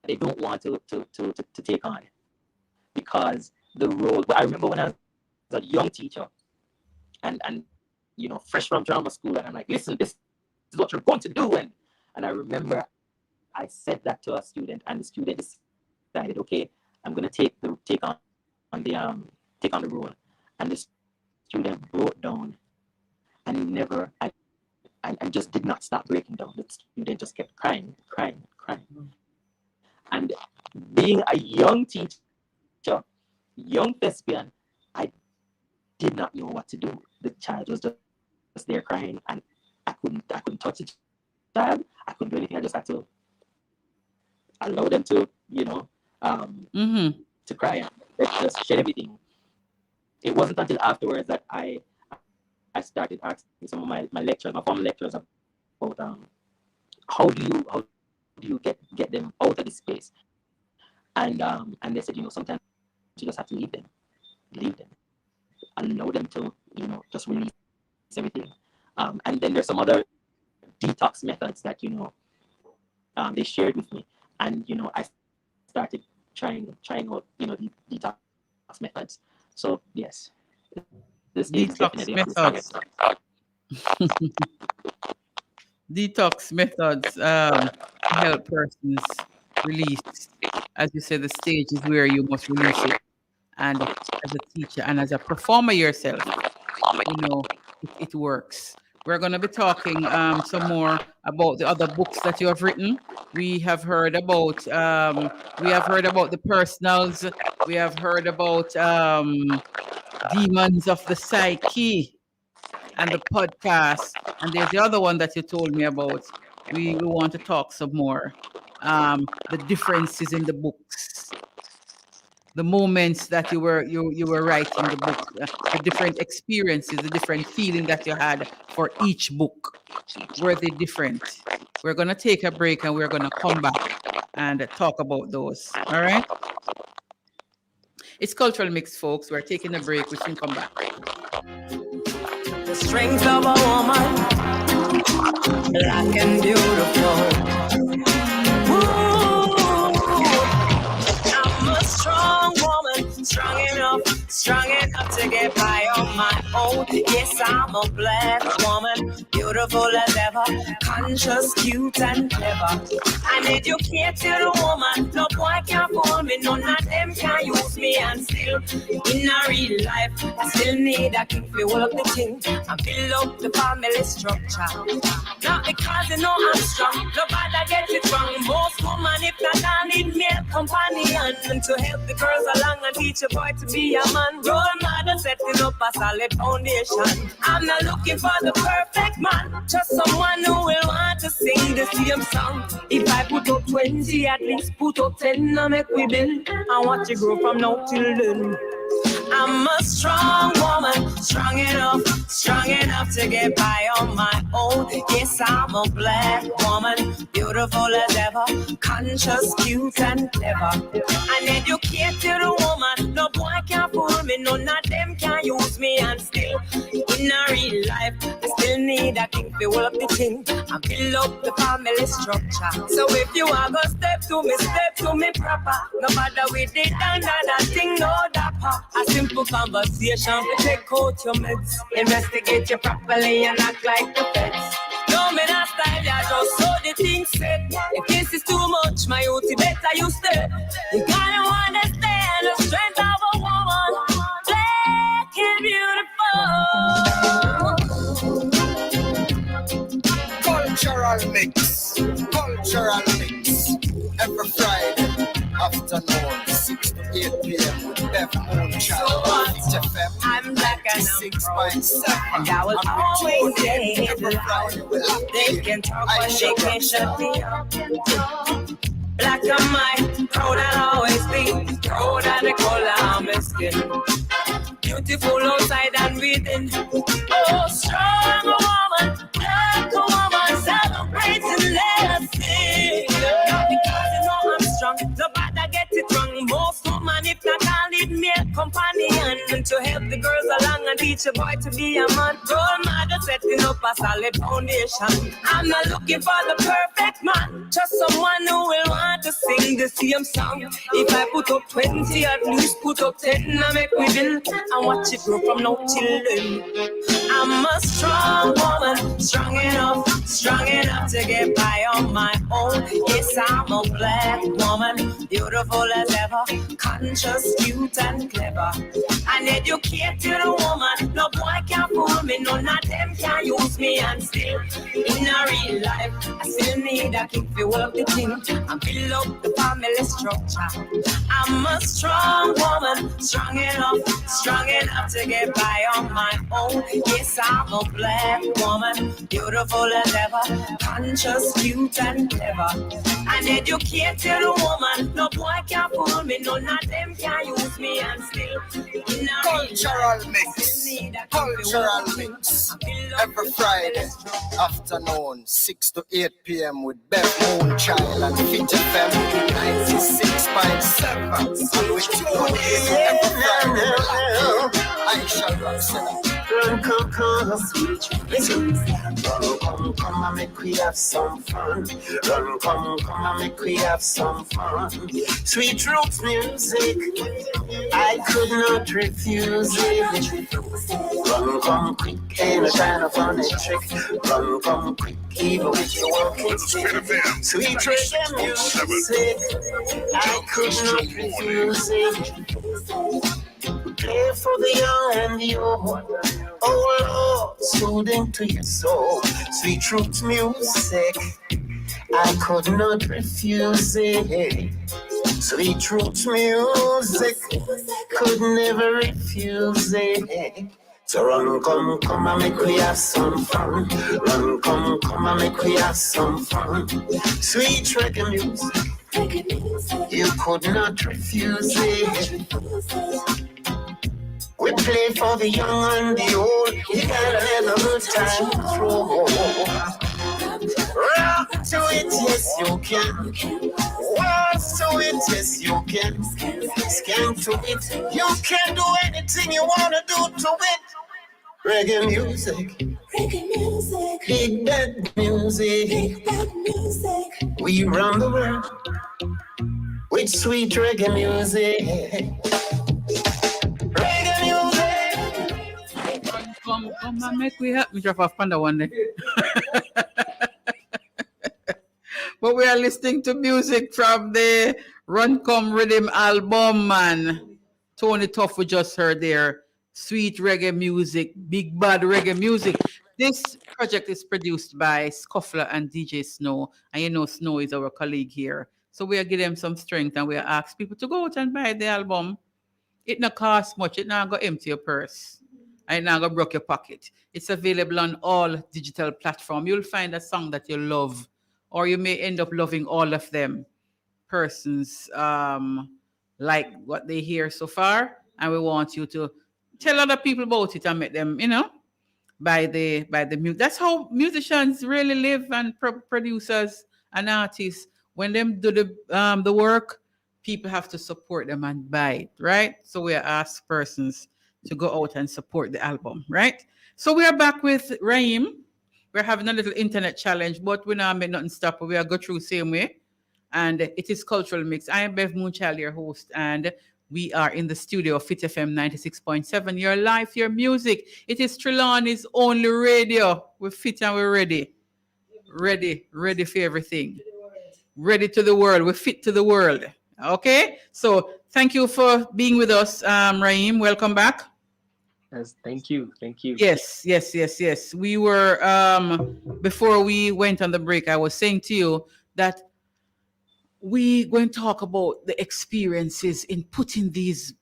they don't want to take on, because the role. I remember when I was a young teacher, and fresh from drama school, and I'm like, listen, this is what you're going to do, and I remember I said that to a student, and the student decided, okay, I'm going to take on the role, and the student broke down, and I just did not stop breaking down. The student just kept crying. And being a young teacher, young thespian, I did not know what to do. The child was just there crying, and I couldn't touch the child. I couldn't do anything. I just had to allow them to, to cry and just shed everything. It wasn't until afterwards that I started asking some of my former lecturers about how do you get them out of this space, and they said, sometimes you just have to leave them, allow them to just release everything, and then there's some other detox methods that they shared with me, and I started trying out the detox methods. So yes, this detox methods. Detox methods help persons release. As you said, the stage is where you must release it. And as a teacher and as a performer yourself, it works. We're going to be talking some more about the other books that you have written. We have heard about the personals. We have heard about Demons of the Psyche and the podcast. And there's the other one that you told me about. We want to talk some more. The differences in the books. The moments that you were writing the book, the different experiences, the different feeling that you had for each book. Were they different? We're going to take a break and we're going to come back and talk about those. All right? It's Cultural Mix, folks. We're taking a break. We can come back. The strength of a woman, black and beautiful. Ooh, I'm a strong woman, strong enough to get by on my own. Yes, I'm a black woman, beautiful as ever, conscious, cute, and clever. An educated woman, no boy can fool me, none of them can use me, and still, in a real life, I still need a king to work the thing and build up the family structure. Not because you know I'm strong, nobody gets it wrong. Most women, if not, I need male companion to help the girls along and teach a boy to be a man. Role model setting up a solid foundation. I'm not looking for the perfect man, just someone who will want to sing the same song. If I put up 20, at least put up 10 and make we build. I want you grow from now till then. I'm a strong woman, strong enough to get by on my own. Yes, I'm a black woman, beautiful as ever, conscious, cute, and clever. An educated woman, no boy can fool me, none of them can use me, and still, in a real life, I still need a king to work the thing and build up the family structure. So if you are gonna step to me proper, no matter with it and that thing, no dapper. A simple conversation to take out your meds, investigate you properly and act like the feds. No, me not style, ya just so the thing said. If this is too much, my youth, better you stay. You gotta understand the strength of a woman, black and beautiful. Cultural mix. Every Friday afternoon, 6 to 8 p.m. with Beth Moonchild. FM, I'm black and I'm 6.7. and I will always say Every Friday we'll have they can talk but they can't shut me up. Black and white, proud I'll always be, proud of the color of my skin. Beautiful outside and within. Oh, strong woman, black woman, celebrating, let us sing. Not because you know I'm strong, nobody get it wrong. Most woman, if not, I'll need male companion to help the girls along and teach a boy to be a man. Role model setting up a solid foundation. I'm not looking for the perfect man, just someone who will want to sing the same song. If I put up 20, at least put up 10 and make we build and watch it grow from now till then. I'm a strong woman, strong enough to get by on my own. Yes, I'm a black woman, beautiful as ever, conscious, cute, and clever. An educated woman, no boy can fool me, none of them can use me, and still, in a real life, I still need a king to work the thing and build up the family structure. I'm a strong woman, strong enough to get by on my own. Yes, I'm a black woman, beautiful as ever, conscious, cute, and clever. An educated woman, no boy can fool me, none of them can use me, and still, in a Cultural mix. Every Friday afternoon, 6 to 8 p.m. with Beth Moonchild and Fit FM 96.7. And with you every Friday, I shall rock. Come and make we have some fun. Come and make we have some fun. Sweet roots music, I could not refuse it. Come quick, ain't a kind of funny trick. Come quick, even with your walking stick. Sweet reggae music, I could not refuse it. Play for the young and the old. Oh Lord, soothing to your soul. Sweet roots music, I could not refuse it. Sweet roots music, could never refuse it. So run, come and make we have some fun. Run, come and make we have some fun. Sweet reggae music, you could not refuse it. We play for the young and the old. You gotta have a good time through. Rock to it, yes you can. Waltz to it, yes you can. Scan to it. You can do anything you wanna do to it. Reggae music. Reggae music. Big bad music. Big bad music. We run the world with sweet reggae music. Reggae music. Come and make we help me drop off Panda one day. But we are listening to music from the Run Come Rhythm album, man. Tony Tuff we just heard there. Sweet reggae music, big bad reggae music. This project is produced by Scuffler and DJ Snow. And you know Snow is our colleague here. So we are giving them some strength and we are ask people to go out and buy the album. It not cost much. It not go empty your purse. And it not go broke your pocket. It's available on all digital platforms. You'll find a song that you love. Or you may end up loving all of them. Persons like what they hear so far. And we want you to tell other people about it and make them, by the music. That's how musicians really live, and producers and artists. When them do the work, people have to support them and buy it, right? So we ask persons to go out and support the album, right? So we are back with Raheem. We're having a little internet challenge, but we not make nothing stop. We are go through same way. And it is Cultural Mix. I am Bev Moonchild, your host, and we are in the studio of Fit FM 96.7. Your life, your music. It is Trelawney's only radio. We're fit and we're ready. Ready for everything. Ready to the world. We're fit to the world. Okay? So thank you for being with us, Raheem. Welcome back. Yes, thank you. Yes. We were, before we went on the break, I was saying to you that we going to talk about the experiences in putting these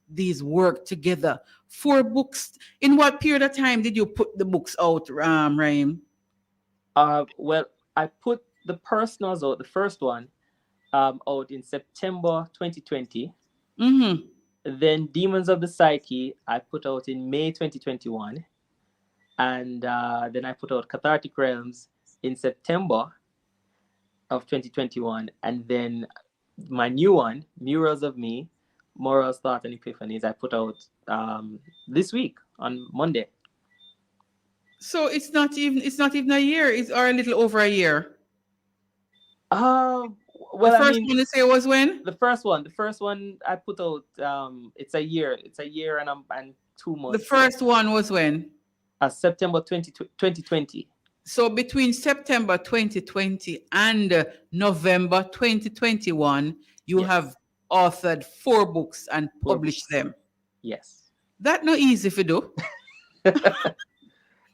work together. 4 books. In what period of time did you put the books out, Raheem? Well, I put the personals out, the first one, out in September 2020. Mm-hmm. Then Demons of the Psyche, I put out in May 2021. And then I put out Cathartic Realms in September of 2021. And then my new one, Murals of Me, Morals, Thoughts, and Epiphanies, I put out this week on Monday. So it's not even a year, it's or a little over a year. Well, the first one you say was when? The first one I put out. It's a year and 2 months. The first one was when? September 2020. So between September 2020 and November 2021, you have authored 4 books and published them. Yes. That's not easy to do.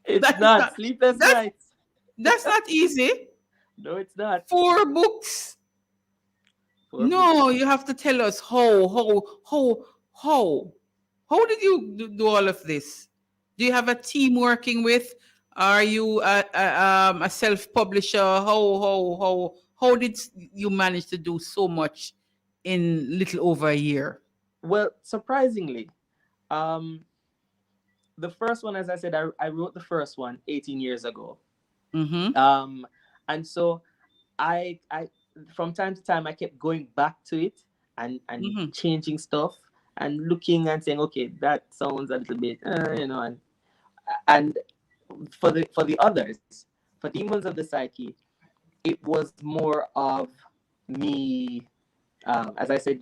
It's not. Sleepless nights. That's not easy. No, it's not. 4 books. No, you have to tell us how did you do all of this? Do you have a team working with? Are you a self-publisher? How did you manage to do so much in little over a year? Well, surprisingly, the first one, as I said, I wrote the first one 18 years ago. Mm-hmm. And so I from time to time I kept going back to it and mm-hmm. changing stuff and looking and saying, okay, that sounds a little bit, and for the others, for Demons of the Psyche, it was more of me, as I said,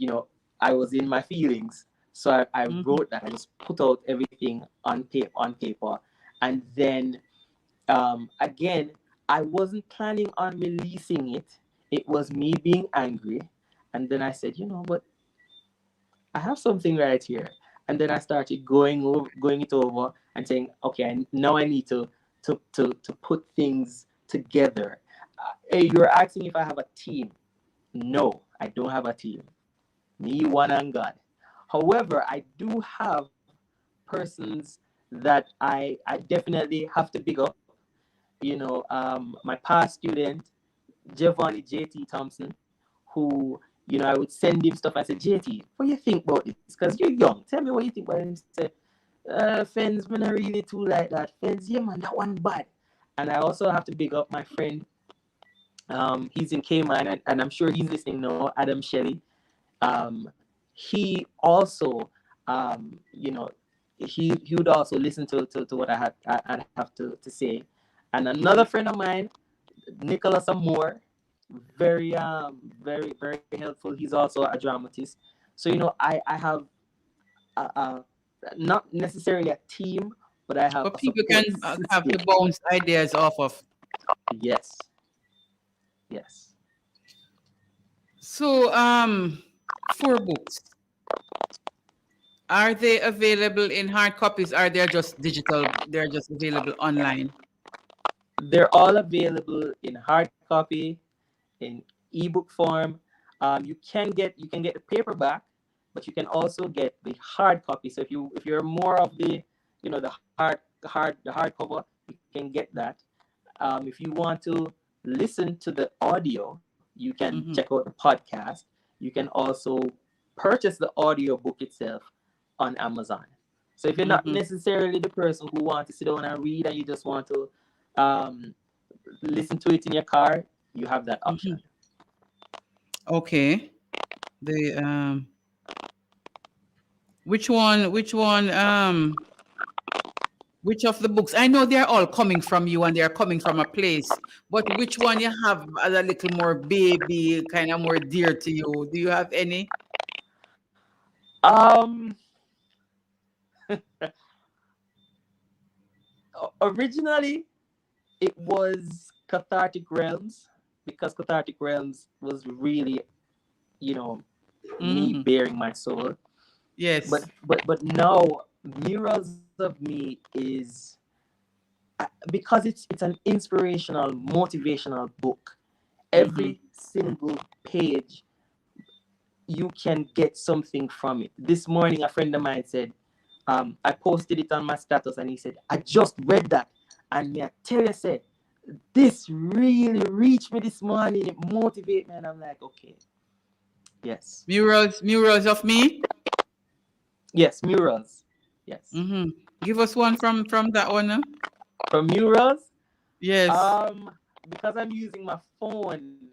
I was in my feelings, so I mm-hmm. wrote that. I just put out everything on paper, and then again, I wasn't planning on releasing it. It was me being angry, and then I said, but I have something right here. And then I started going it over and saying, okay, now I need to put things together. You're asking if I have a team. No, I don't have a team. Me, one, and God. However, I do have persons that I definitely have to big up. My past student, Giovanni JT Thompson, who, I would send him stuff. I said, JT, what do you think about this? Because you're young. Tell me what you think about him. He said, Fens, man, I really too like that. Fens, yeah, man, that one bad. And I also have to big up my friend. He's in Cayman, and I'm sure he's listening now, Adam Shelley. he also, you know, he would also listen to what I'd have to say. And another friend of mine, Nicholas Amore, very very helpful. He's also a dramatist. So you know, I have not necessarily a team, but I have But a people can support have to system. bounce ideas off of. Yes, yes. So, 4 books. Are they available in hard copies? Are they just digital? They're just available online. They're all available in hard copy, in ebook form. You can get the paperback, but you can also get the hard copy. So if you're more of the, you know, the hardcover, you can get that. If you want to listen to the audio, you can check out the podcast. You can also purchase the audio book itself on Amazon. So if you're not necessarily the person who wants to sit down and read, and you just want to listen to it in your car, you have that option. Okay. The which of the books? I know they're all coming from you and they're coming from a place, but which one you have as a little more baby, kind of more dear to you? Do you have any? Originally, it was Cathartic Realms, because Cathartic Realms was really, you know, me bearing my soul. Yes. But now, Murals of Me is, because it's an inspirational, motivational book. Every single page, you can get something from it. This morning, a friend of mine said, I posted it on my status, and he said, I just read that, and me I tell you, said, this really reached me this morning. It motivated me, and I'm like, okay, yes. Murals of Me. Yes, Murals. Yes. Give us one from that one. From Murals. Yes. Because I'm using my phone.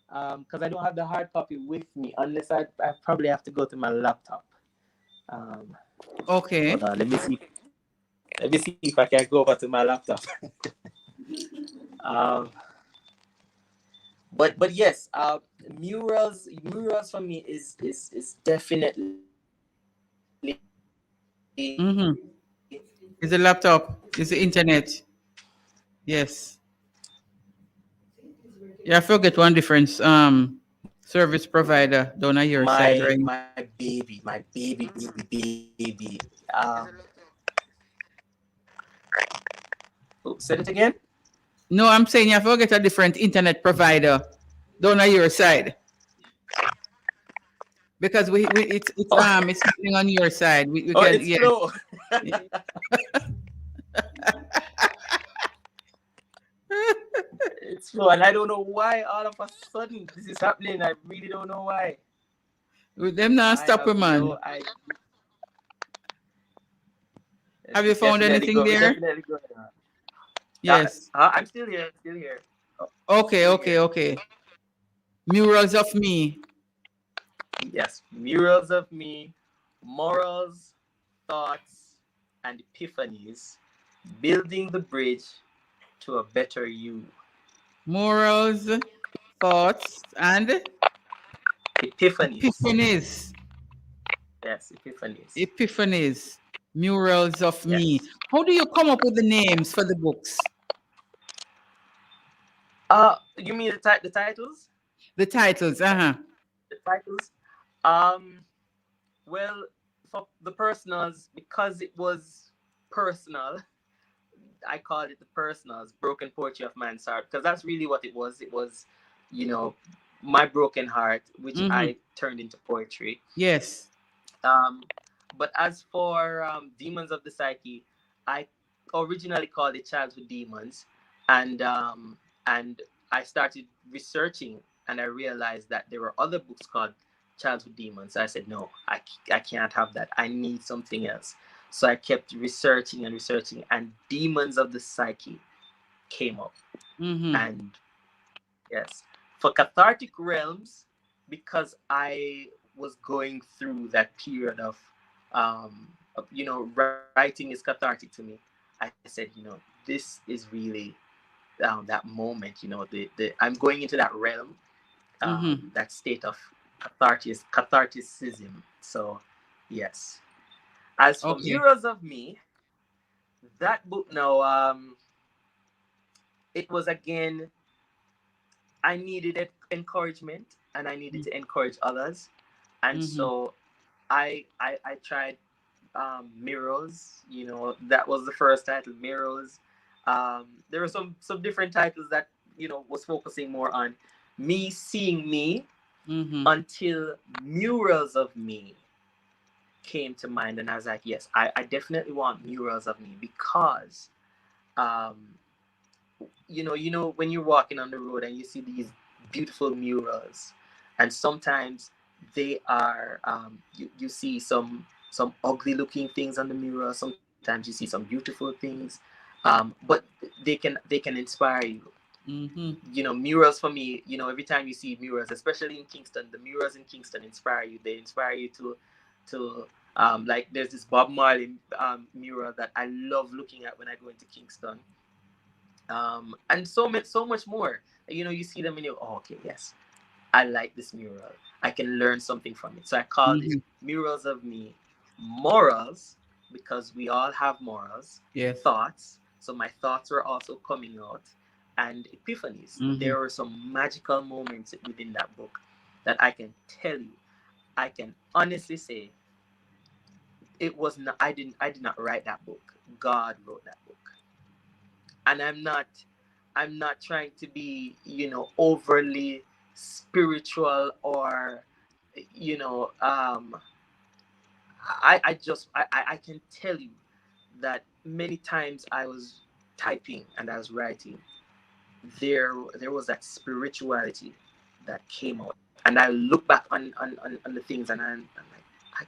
Because I don't have the hard copy with me, unless I probably have to go to my laptop. Okay. Hold on, let me see if I can go over to my laptop. But yes, murals for me is definitely It's a laptop. It's the internet. Yes. Yeah, I forget one difference. Service provider down on your side, right? My baby. Say it again. No, I'm saying you forget a different internet provider down on your side. Because it's happening on your side. We can, it's slow. It's slow, and I don't know why all of a sudden this is happening. I really don't know why. With them not stop it, man. Have you found anything there? Yes. I'm still here. Okay. Murals of Me. Yes, Murals of Me, Morals, Thoughts, and Epiphanies, Building the Bridge to a Better You. Morals, Thoughts, and Epiphanies. Yes, Epiphanies. Murals of Me. How do you come up with the names for the books? You mean the titles? The titles, The titles. Well, for the personals, because it was personal, I called it the personals, Broken Poetry of Man's Heart, because that's really what it was. It was, you know, my broken heart, which I turned into poetry. Yes. But as for Demons of the Psyche, I originally called it Childhood Demons, and I started researching, and I realized that there were other books called Childhood Demons. I said, no, I can't have that. I need something else. So I kept researching, and Demons of the Psyche came up. And yes, for Cathartic Realms, because I was going through that period of writing is cathartic to me, I said, this is really that moment, I'm going into that realm, that state of catharticism. So, yes. As for Okay. Murals of Me, that book now, it was again, I needed encouragement, and I needed to encourage others, and so I tried Mirrors. That was the first title, Mirrors. There were some different titles that was focusing more on me seeing me, until Murals of Me came to mind, and I was like, yes, I definitely want Murals of Me, because when you're walking on the road and you see these beautiful murals, and sometimes they are you see some ugly looking things on the mural, sometimes you see some beautiful things, but they can inspire you. Murals for me, every time you see murals, especially in Kingston, the murals in Kingston inspire you. They inspire you to like there's this Bob Marley mural that I love looking at when I go into Kingston, and so much more. You see them and oh, okay, yes, I like this mural, I can learn something from it. So I called it Murals of Me, morals, because we all have morals. Yes. Thoughts, so my thoughts were also coming out, and epiphanies. There were some magical moments within that book that I can tell you, I can honestly say, it was not, I did not write that book, God wrote that book. And I'm not trying to be, overly spiritual, or I can tell you that many times I was typing and I was writing, there was that spirituality that came out, and I look back on the things, and I'm like,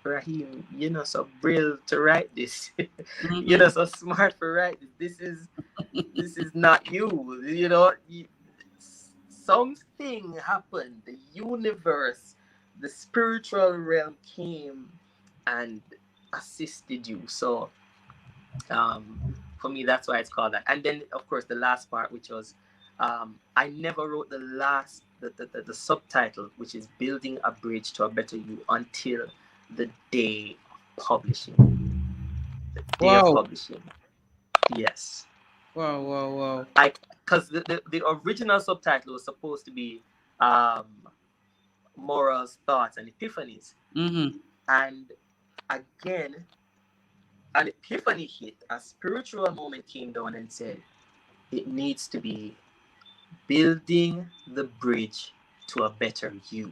Raheem, so brilliant to write this. So smart for write this. This is not you. Something happened. The universe, the spiritual realm came and assisted you. So, for me, that's why it's called that. And then, of course, the last part, which was, I never wrote the subtitle, which is Building a Bridge to a Better You, until the day of publishing. The day of publishing. Yes. Wow. Because the original subtitle was supposed to be Morals, Thoughts, and Epiphanies. And again, an epiphany hit, a spiritual moment came down and said, it needs to be Building the Bridge to a Better You.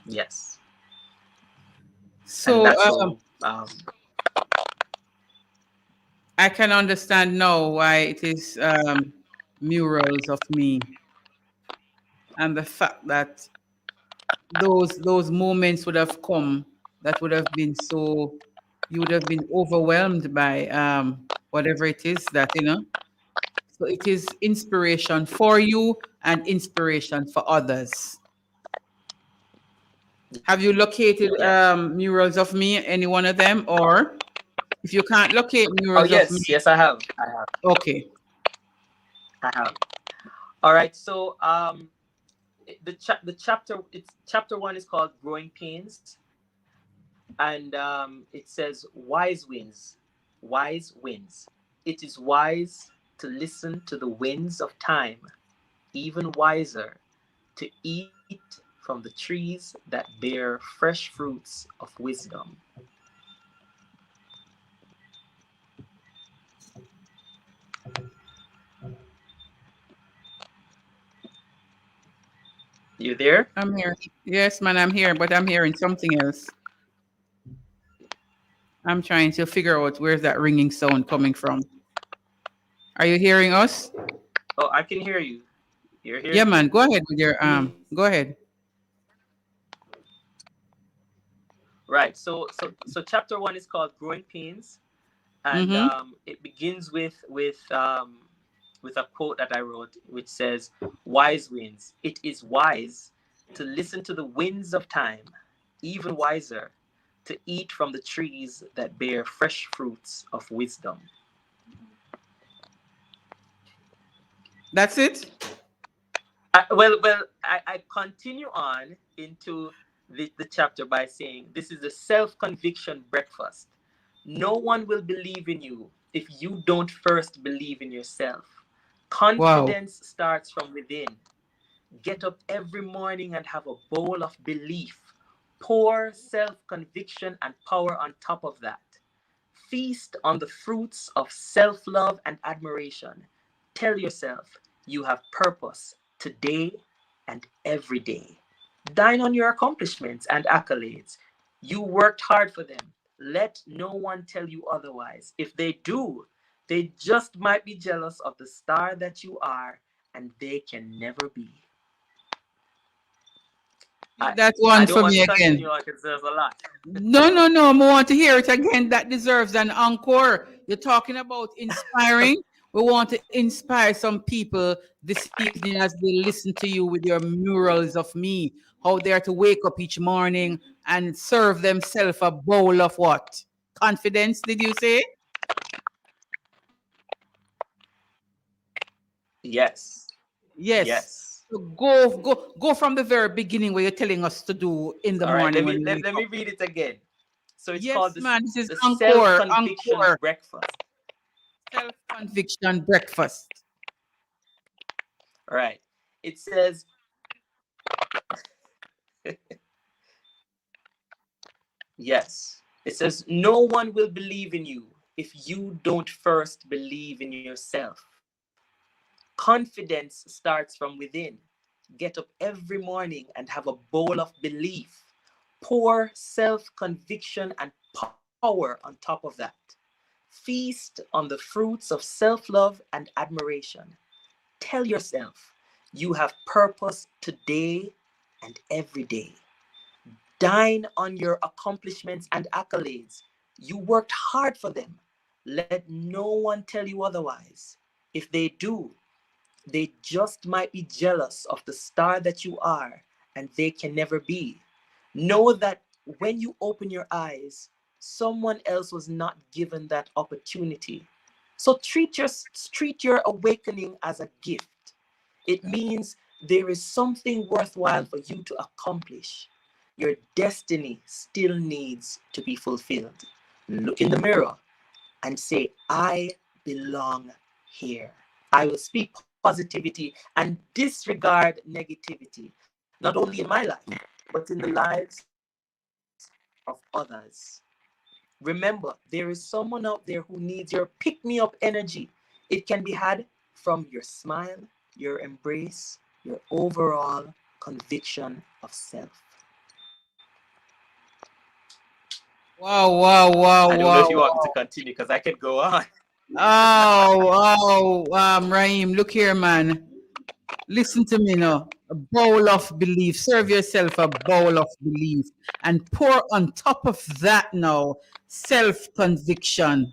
Yes. So, I can understand now why it is Murals of Me, and the fact that those moments would have come, that would have been so, you would have been overwhelmed by whatever it is that, so it is inspiration for you and inspiration for others. Have you located Murals of Me, any one of them? Or if you can't locate Murals of Me? Yes, I have. Okay. I have. All right. So the chapter, chapter 1 is called Growing Pains, and it says, wise wins. It is wise to listen to the winds of time, even wiser to eat from the trees that bear fresh fruits of wisdom. You there? I'm here. Yes, man, I'm here, but I'm hearing something else. I'm trying to figure out where's that ringing sound coming from. Are you hearing us? Oh, I can hear you. You're here? Yeah, man. Go ahead with your Go ahead. Right. So chapter 1 is called Growing Pains, and it begins with a quote that I wrote, which says, "Wise wins. It is wise to listen to the winds of time, even wiser, to eat from the trees that bear fresh fruits of wisdom. That's it? I continue on into the chapter by saying this is a self-conviction breakfast. No one will believe in you if you don't first believe in yourself. Confidence starts from within. Get up every morning and have a bowl of belief. Pour self-conviction and power on top of that. Feast on the fruits of self-love and admiration. Tell yourself you have purpose today and every day. Dine on your accomplishments and accolades. You worked hard for them. Let no one tell you otherwise. If they do, they just might be jealous of the star that you are, and they can never be. That one for me again. Because there's a lot. No. I want to hear it again. That deserves an encore. You're talking about inspiring. We want to inspire some people this evening as they listen to you with your murals of me, how they are to wake up each morning and serve themselves a bowl of what? Confidence, did you say? Yes. So go from the very beginning where you're telling us to do in the morning. Let me read it again. So it's called the self-conviction breakfast. Self-conviction breakfast. All right. It says, yes. It says, no one will believe in you if you don't first believe in yourself. Confidence starts from within. Get up every morning and have a bowl of belief. Pour self-conviction and power on top of that. Feast on the fruits of self-love and admiration. Tell yourself you have purpose today and every day. Dine on your accomplishments and accolades. You worked hard for them. Let no one tell you otherwise. If they do, they just might be jealous of the star that you are, and they can never be. Know that when you open your eyes, someone else was not given that opportunity. So treat your awakening as a gift. It means there is something worthwhile for you to accomplish. Your destiny still needs to be fulfilled. Look in the mirror and say, I belong here. I will speak positivity and disregard negativity, not only in my life, but in the lives of others. Remember, there is someone out there who needs your pick-me-up energy. It can be had from your smile, your embrace, your overall conviction of self. Wow. I don't know if you want me to continue because I could go on. Raheem, look here, man. Listen to me now. A bowl of belief. Serve yourself a bowl of belief and pour on top of that now self-conviction.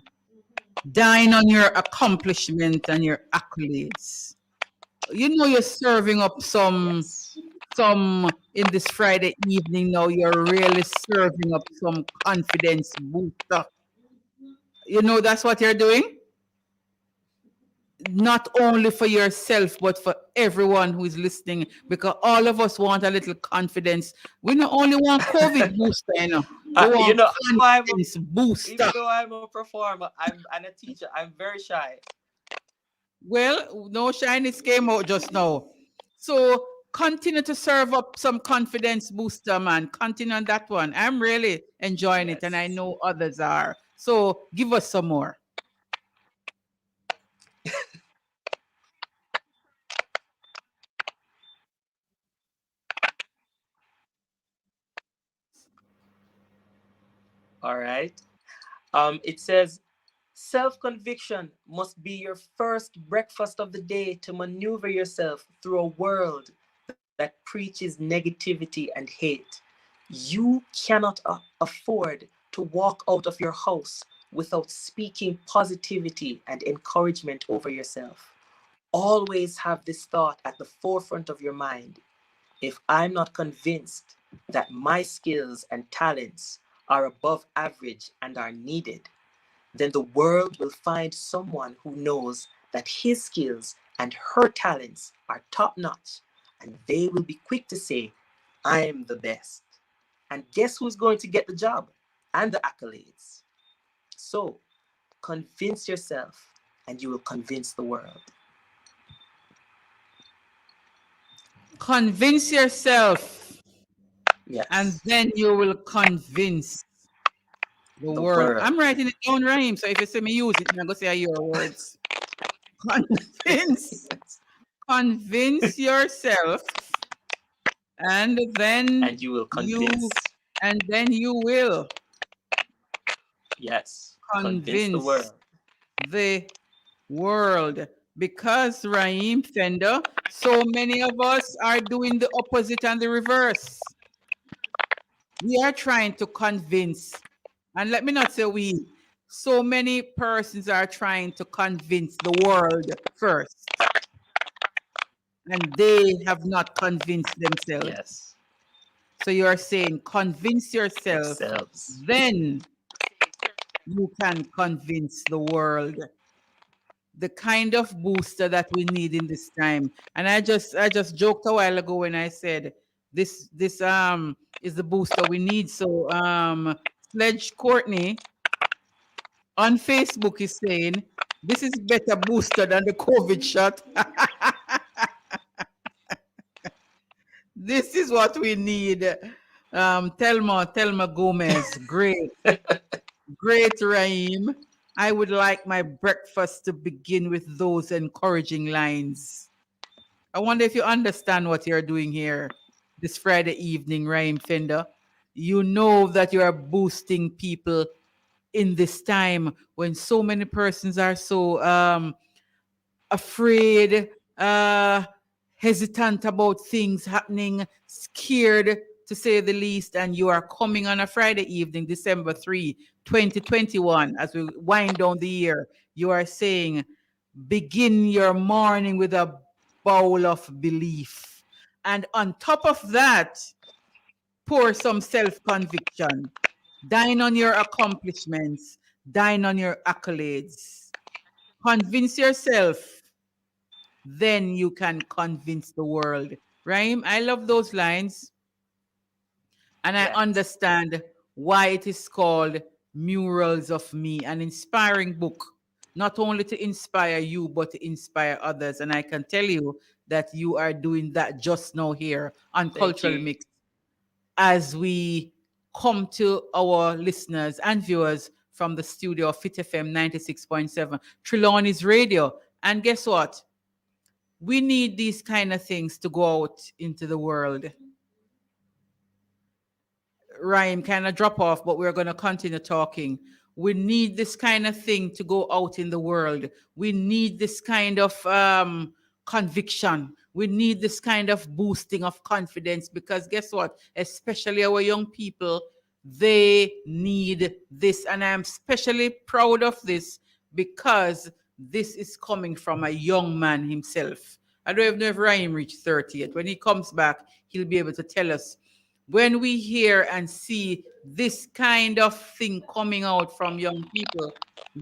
Dine on your accomplishment and your accolades. You know you're serving up some in this Friday evening now. You're really serving up some confidence booster. You know that's what you're doing? Not only for yourself, but for everyone who is listening, because all of us want a little confidence. We not only want COVID booster, we want confidence booster. Even though I'm a performer, and a teacher, I'm very shy. Well, no shyness came out just now. So continue to serve up some confidence booster, man. Continue on that one. I'm really enjoying it, and I know others are. So give us some more. All right. It says, self-conviction must be your first breakfast of the day to maneuver yourself through a world that preaches negativity and hate. You cannot afford to walk out of your house without speaking positivity and encouragement over yourself. Always have this thought at the forefront of your mind. If I'm not convinced that my skills and talents are above average and are needed, then the world will find someone who knows that his skills and her talents are top notch, and they will be quick to say, I'm the best. And guess who's going to get the job and the accolades? So convince yourself and you will convince the world. Convince yourself, Yes. and then you will convince the world. world. I'm writing it down, Raheem. So if you say me use it, I'm going to say your words. Convince yourself, and then you will convince. And then you will. Yes. Convince the world. The world. Because, Raheem Fender, so many of us are doing the opposite and the reverse. We are trying to convince, and let me not say we, so many persons are trying to convince the world first. And they have not convinced themselves. Yes. So you are saying convince yourself, then you can convince the world. The kind of booster that we need in this time. And I just joked a while ago when I said this is the booster we need. So Sledge Courtney on Facebook is saying this is better booster than the COVID shot. This is what we need. Telma Gomez, great. Great, Raheem. I would like my breakfast to begin with those encouraging lines. I wonder if you understand what you're doing here this Friday evening, Raheem Fender. You know that you are boosting people in this time when so many persons are so afraid, hesitant about things happening, scared to say the least, and you are coming on a Friday evening, December 3, 2021, as we wind down the year. You are saying, begin your morning with a bowl of belief. And on top of that, pour some self-conviction. Dine on your accomplishments. Dine on your accolades. Convince yourself. Then you can convince the world. Raheem, I love those lines. And I understand why it is called Murals of Me, an inspiring book, not only to inspire you, but to inspire others. And I can tell you that you are doing that just now here on Cultural Mix as we come to our listeners and viewers from the studio of Fit FM 96.7, Trelawney's Radio. And guess what? We need these kind of things to go out into the world. Ryan kind of drop off, but we're going to continue talking. We need this kind of thing to go out in the world. We need this kind of conviction. We need this kind of boosting of confidence, because guess what? Especially our young people, they need this. And I'm especially proud of this because this is coming from a young man himself. I don't even know if Ryan reached 30 yet. When he comes back, he'll be able to tell us. When we hear and see this kind of thing coming out from young people,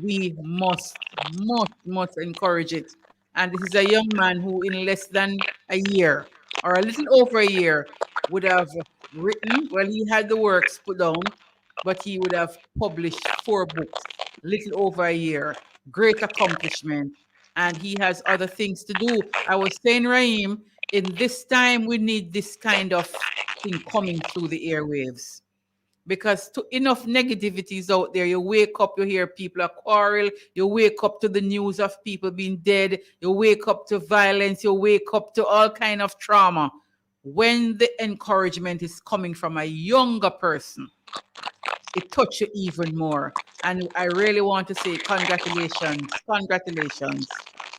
we must encourage it. And this is a young man who in less than a year or a little over a year would have written, well, he had the works put down, but he would have published 4 books, little over a year. Great accomplishment. And he has other things to do. I was saying, Raheem, in this time, we need this kind of thing coming through the airwaves, because enough negativity is out there. You wake up, you hear people are quarrel. You wake up to the news of people being dead. You wake up to violence. You wake up to all kind of trauma. When the encouragement is coming from a younger person, it touches you even more. And I really want to say congratulations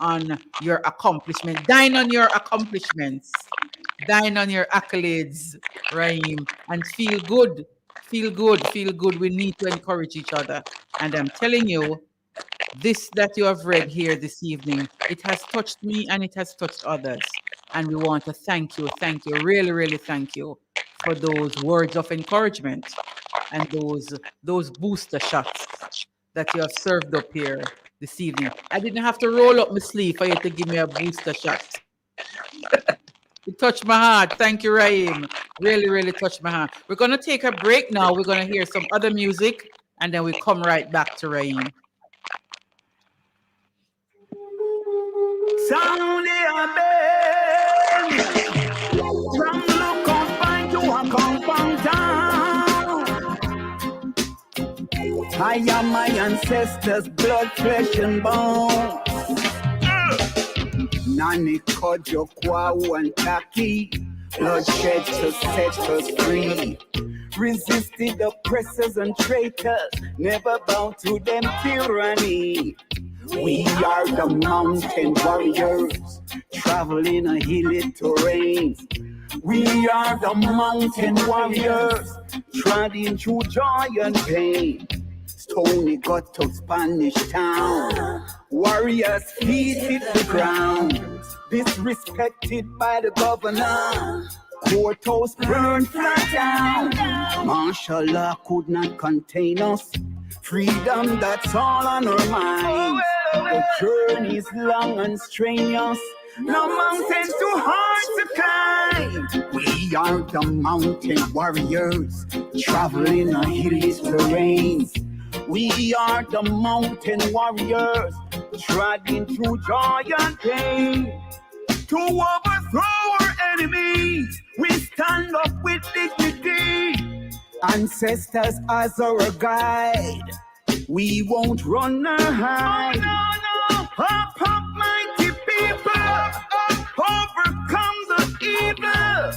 on your accomplishment. Dine on your accomplishments. Dine on your accolades, Raheem, and feel good. Feel good. We need to encourage each other. And I'm telling you, this that you have read here this evening, it has touched me and it has touched others. And we want to thank you, really, really thank you for those words of encouragement and those booster shots that you have served up here this evening. I didn't have to roll up my sleeve for you to give me a booster shot. It touched my heart. Thank you, Raheem. Really, really touched my heart. We're going to take a break now. We're going to hear some other music, and then we come right back to Raheem. Sound the bell from Lookout Point to a compound town. I am my ancestors' blood, flesh, and bone. Nani Kojo Kwau and Taki, bloodshed to set us free. Resisted oppressors and traitors, never bow to them tyranny. We are the mountain warriors, traveling a hilly terrain. We are the mountain warriors, treading through joy and pain. Stony Ghetto, Spanish town, warriors feet hit the ground, disrespected by the governor. Courthouse burned flat down. Martial law could not contain us. Freedom, that's all on our minds. The journey's long and strenuous. No mountain too hard to climb. We are the mountain warriors, traveling a hilly terrain. We are the mountain warriors, treading through joy and pain. To overthrow our enemies, we stand up with dignity. Ancestors as our guide, we won't run or hide. Oh, no. Up, mighty people, overcome the evil.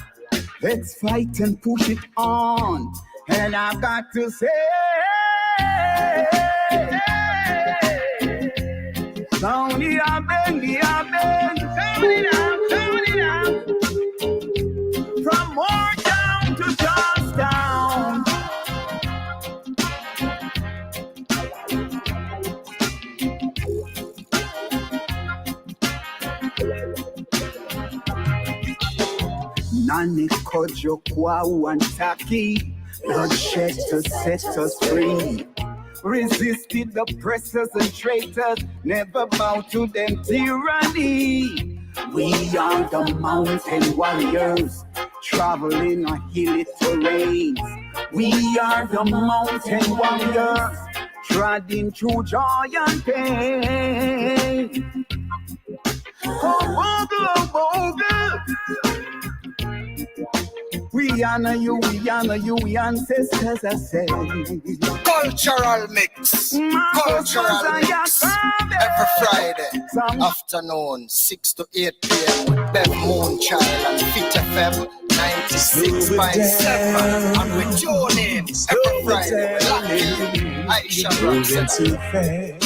Let's fight and push it on. And I've got to say, sound it up, bend it up, sound it up, sound it up. From Moortown to Charlestown. Nani Kojo Kwau and Taki, bloodshed to set us free. Resisted the oppressors and traitors, never bow to them tyranny. We are the mountain warriors, traveling a hilly terrain. We are the mountain warriors, treading through joy and pain. Oh, bogle. We honor you, we ancestors, I say. Cultural mix. Cultural mix. Every Friday afternoon, 6 to 8 p.m. with Bev Moonchild and Fit FM 96.7. And with your names every Friday. Lucky Aisha Roxanne.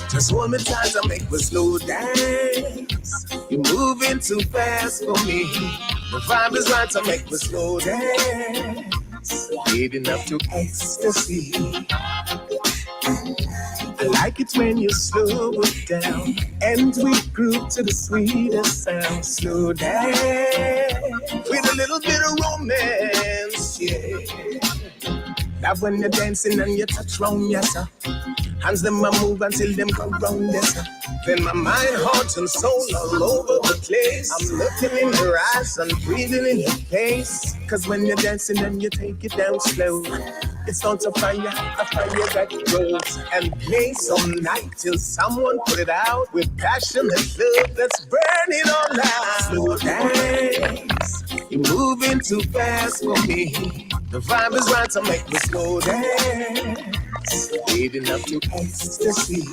Just hold me tight and make me slow dance. You're moving too fast for me. The vibe is right to make me slow dance. Leading up to ecstasy. I like it when you slow it down and we groove to the sweetest sound. Slow dance with a little bit of romance, yeah. That when you're dancing and you touch round, yes sir. Hands them a move until them go round, yes sir. Then my mind, heart and soul all over the place. I'm looking in your eyes and breathing in your face. Cause when you're dancing and you take it down slow, it's not a fire that grows and plays all night till someone put it out with passionate love that's burning all out. Slow dance, you're moving too fast for me. The vibe is right to make me slow dance, leading up to ecstasy.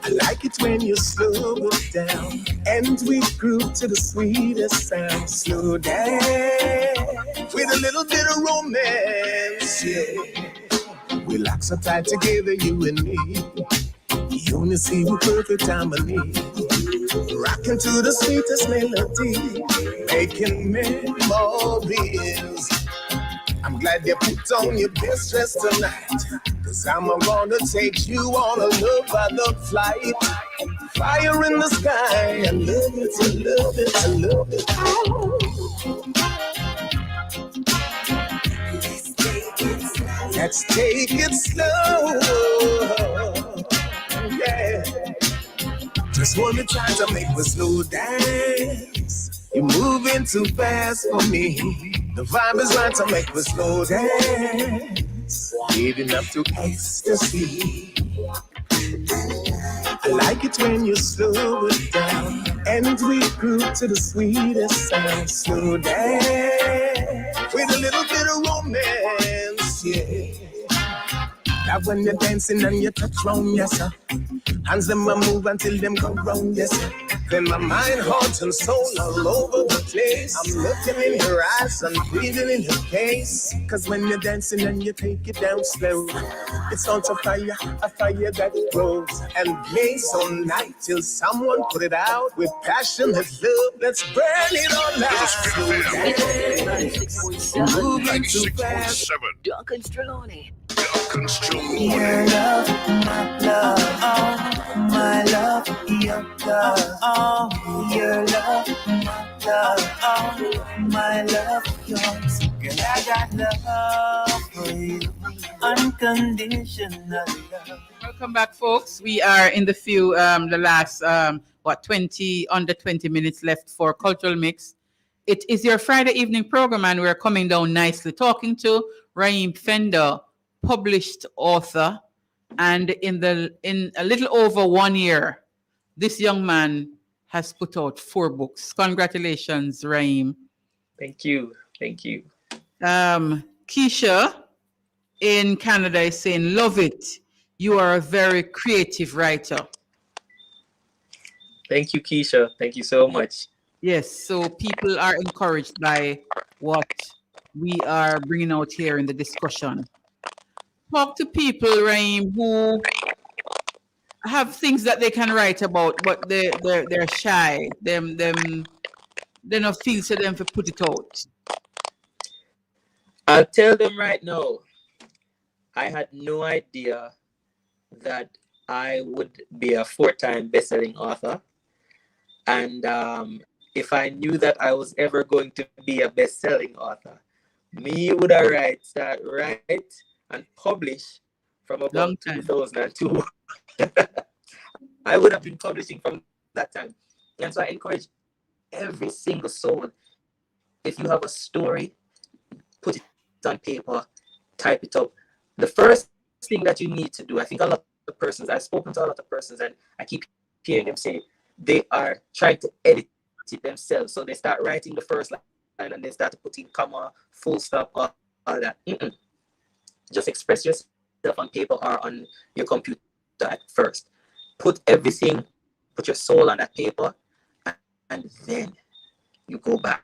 I like it when you slow it down and we groove to the sweetest sound. Slow dance with a little bit of romance, yeah. We lock so tight together, you and me. You only see what perfect harmony. Rocking to the sweetest melody, making memories. I'm glad you put on your best dress tonight, cause I'm gonna take you on a love by the flight. Fire in the sky. I love it, I love it, I love it. Let's take it slow. Yeah. Just wanna try to make the slow dance. You're moving too fast for me. The vibe is right to make the slow dance. Leading up to ecstasy. I like it when you slow it down. And we groove to the sweetest sound. Slow dance with a little bit of romance, yeah. That when you're dancing and you touch round, yes sir. Hands them a move until them go round, yes sir. Then my mind, heart and soul all over the place. I'm looking in your eyes and breathing in your face. Cause when you're dancing and you take it down slow, it's not a fire that grows and blaze all night till someone put it out with passionate love. Let's burn it all out. Moving too fast. Duncan Streloni. Your love, my love, your love, your love, my love, yours. Girl, I got love for you, unconditional love. Welcome back, folks. We are in the last 20 minutes left for Cultural Mix. It is your Friday evening program, and we're coming down nicely, talking to Raheem Fender, published author, and in a little over 1 year, this young man has put out 4 books. Congratulations, Raheem. Thank you. Keisha in Canada is saying, love it. You are a very creative writer. Thank you, Keisha. Thank you so much. Yes, so people are encouraged by what we are bringing out here in the discussion. Talk to people, Raheem, who have things that they can write about, but they're shy. They don't feel to them to put it out. I'll tell them right now, I had no idea that I would be a 4-time best-selling author. And if I knew that I was ever going to be a best-selling author, me would have start write and publish from about 2002. I would have been publishing from that time. And so I encourage every single soul, if you have a story, put it on paper, type it up. The first thing that you need to do, I think a lot of persons, I've spoken to a lot of persons, and I keep hearing them say they are trying to edit it themselves. So they start writing the first line and they start to put in comma, full stop, all that. Just express yourself on paper or on your computer at first. Put everything, put your soul on that paper, and then you go back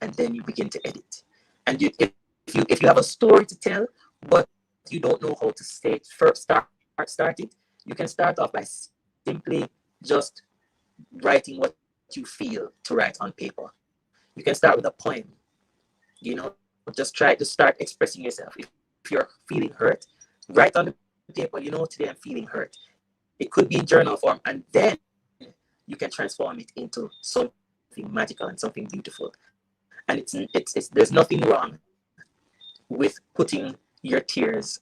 and then you begin to edit. And if you have a story to tell, but you don't know how to say it first, start it, you can start off by simply just writing what you feel to write on paper. You can start with a poem, just try to start expressing yourself. If you're feeling hurt, write on the paper, today I'm feeling hurt. It could be in journal form, and then you can transform it into something magical and something beautiful. And it's there's nothing wrong with putting your tears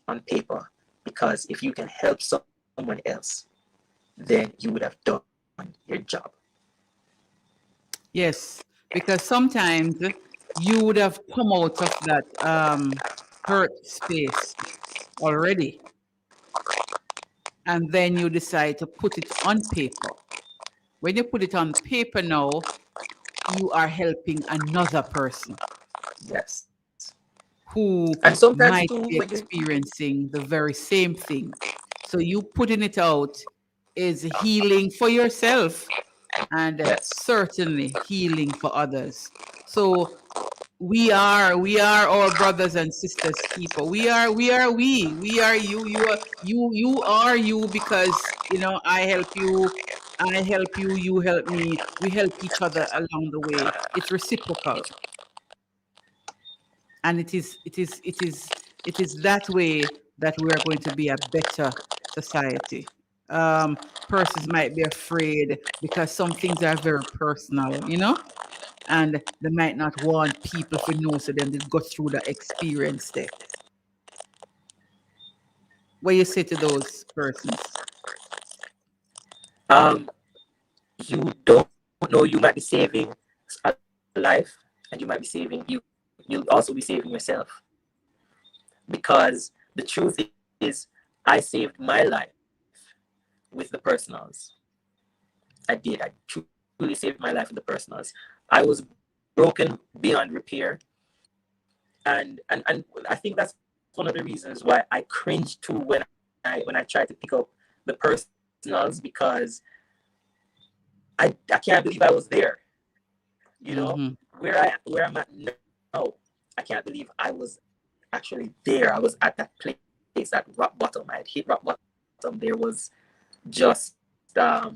on paper, because if you can help someone else, then you would have done your job. Yes, because sometimes you would have come out of that hurt space already, and then you decide to put it on paper. When you put it on paper now, you are helping another person. Yes. Who and sometimes might too, be experiencing the very same thing. So you putting it out is healing for yourself, and certainly healing for others. So we are our brothers and sisters keeper. We are you. You are you, because I help you, you help me. We help each other along the way. It's reciprocal. And it is that way that we are going to be a better society. persons might be afraid because some things are very personal, you know, and they might not want people to know so them to go through the experience there. What you say to those persons? You don't know, you might be saving a life, and you might be saving you. You'll also be saving yourself, because the truth is, I saved my life with the personals. I did. I truly saved my life with the personals. I was broken beyond repair, and I think that's one of the reasons why I cringed too when I tried to pick up the personals, because I can't believe I was there. You know, where I'm at now, I can't believe I was actually there. I was at that place at rock bottom. I had hit rock bottom. There was just I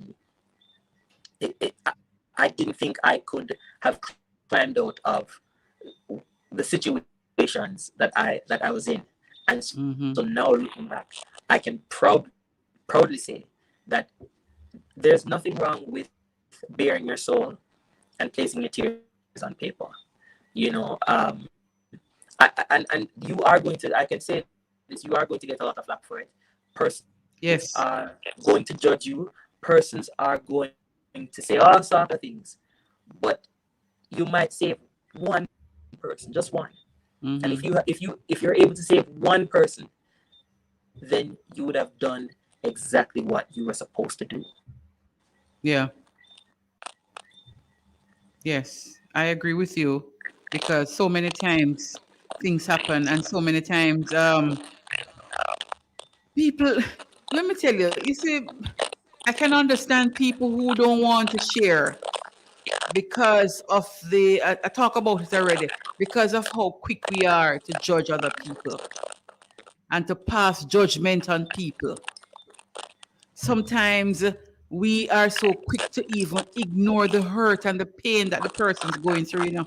didn't think I could have climbed out of the situations that I was in. And so now looking back, I can proudly say that there's nothing wrong with bearing your soul and placing your tears on paper. You know, and you are going to, I can say this, you are going to get a lot of flack for it. Persons are going to judge you. Persons are going to say all sorts of things. But you might save one person, just one. And if you're able to save one person, then you would have done exactly what you were supposed to do. Yeah. Yes, I agree with you, because so many times things happen, and so many times people, let me tell you, you see, I can understand people who don't want to share because of I talk about it already, because of how quick we are to judge other people and to pass judgment on people. Sometimes we are so quick to even ignore the hurt and the pain that the person's going through, you know.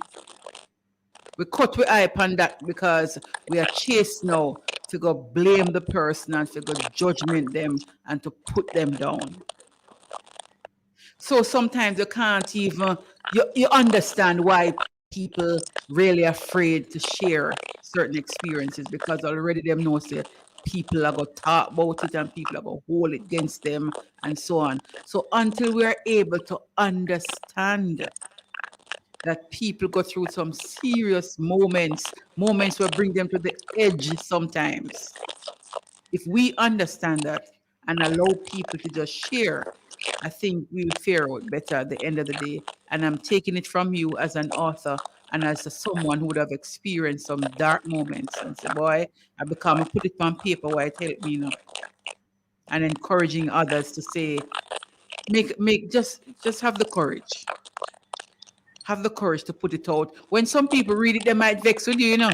We cut our eye upon that because we are chased now to go blame the person and to go judgment them and to put them down. So sometimes you can't even, you understand why people really afraid to share certain experiences, because already them know say people are going to talk about it and people are going to hold it against them and so on. So until we're able to understand that people go through some serious moments will bring them to the edge sometimes. If we understand that and allow people to just share, I think we will fare out better at the end of the day. And I'm taking it from you as an author and as someone who would have experienced some dark moments and say, boy, I put it on paper why I tell it me, you know. And encouraging others to say, just have the courage. Have the courage to put it out. When some people read it, they might vex with you, you know.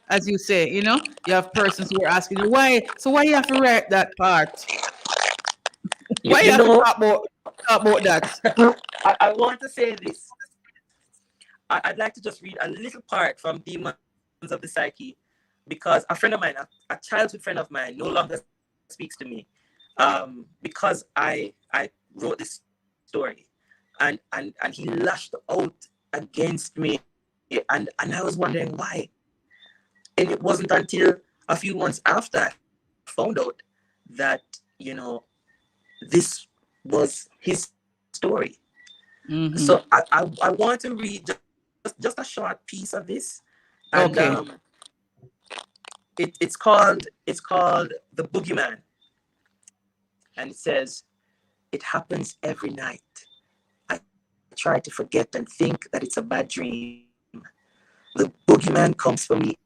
As you say, you know, you have persons who are asking you, why you have to write that part? Why you have to talk about that? I want to say this. I'd like to just read a little part from Demons of the Psyche, because a friend of mine, a childhood friend of mine, no longer speaks to me, because I wrote this story, and he lashed out against me, and I was wondering why. And it wasn't until a few months after I found out that, you know, this was his story. So I want to read just a short piece of this. And okay. It's called The Boogeyman. And it says, it happens every night. I try to forget and think that it's a bad dream. The boogeyman comes for me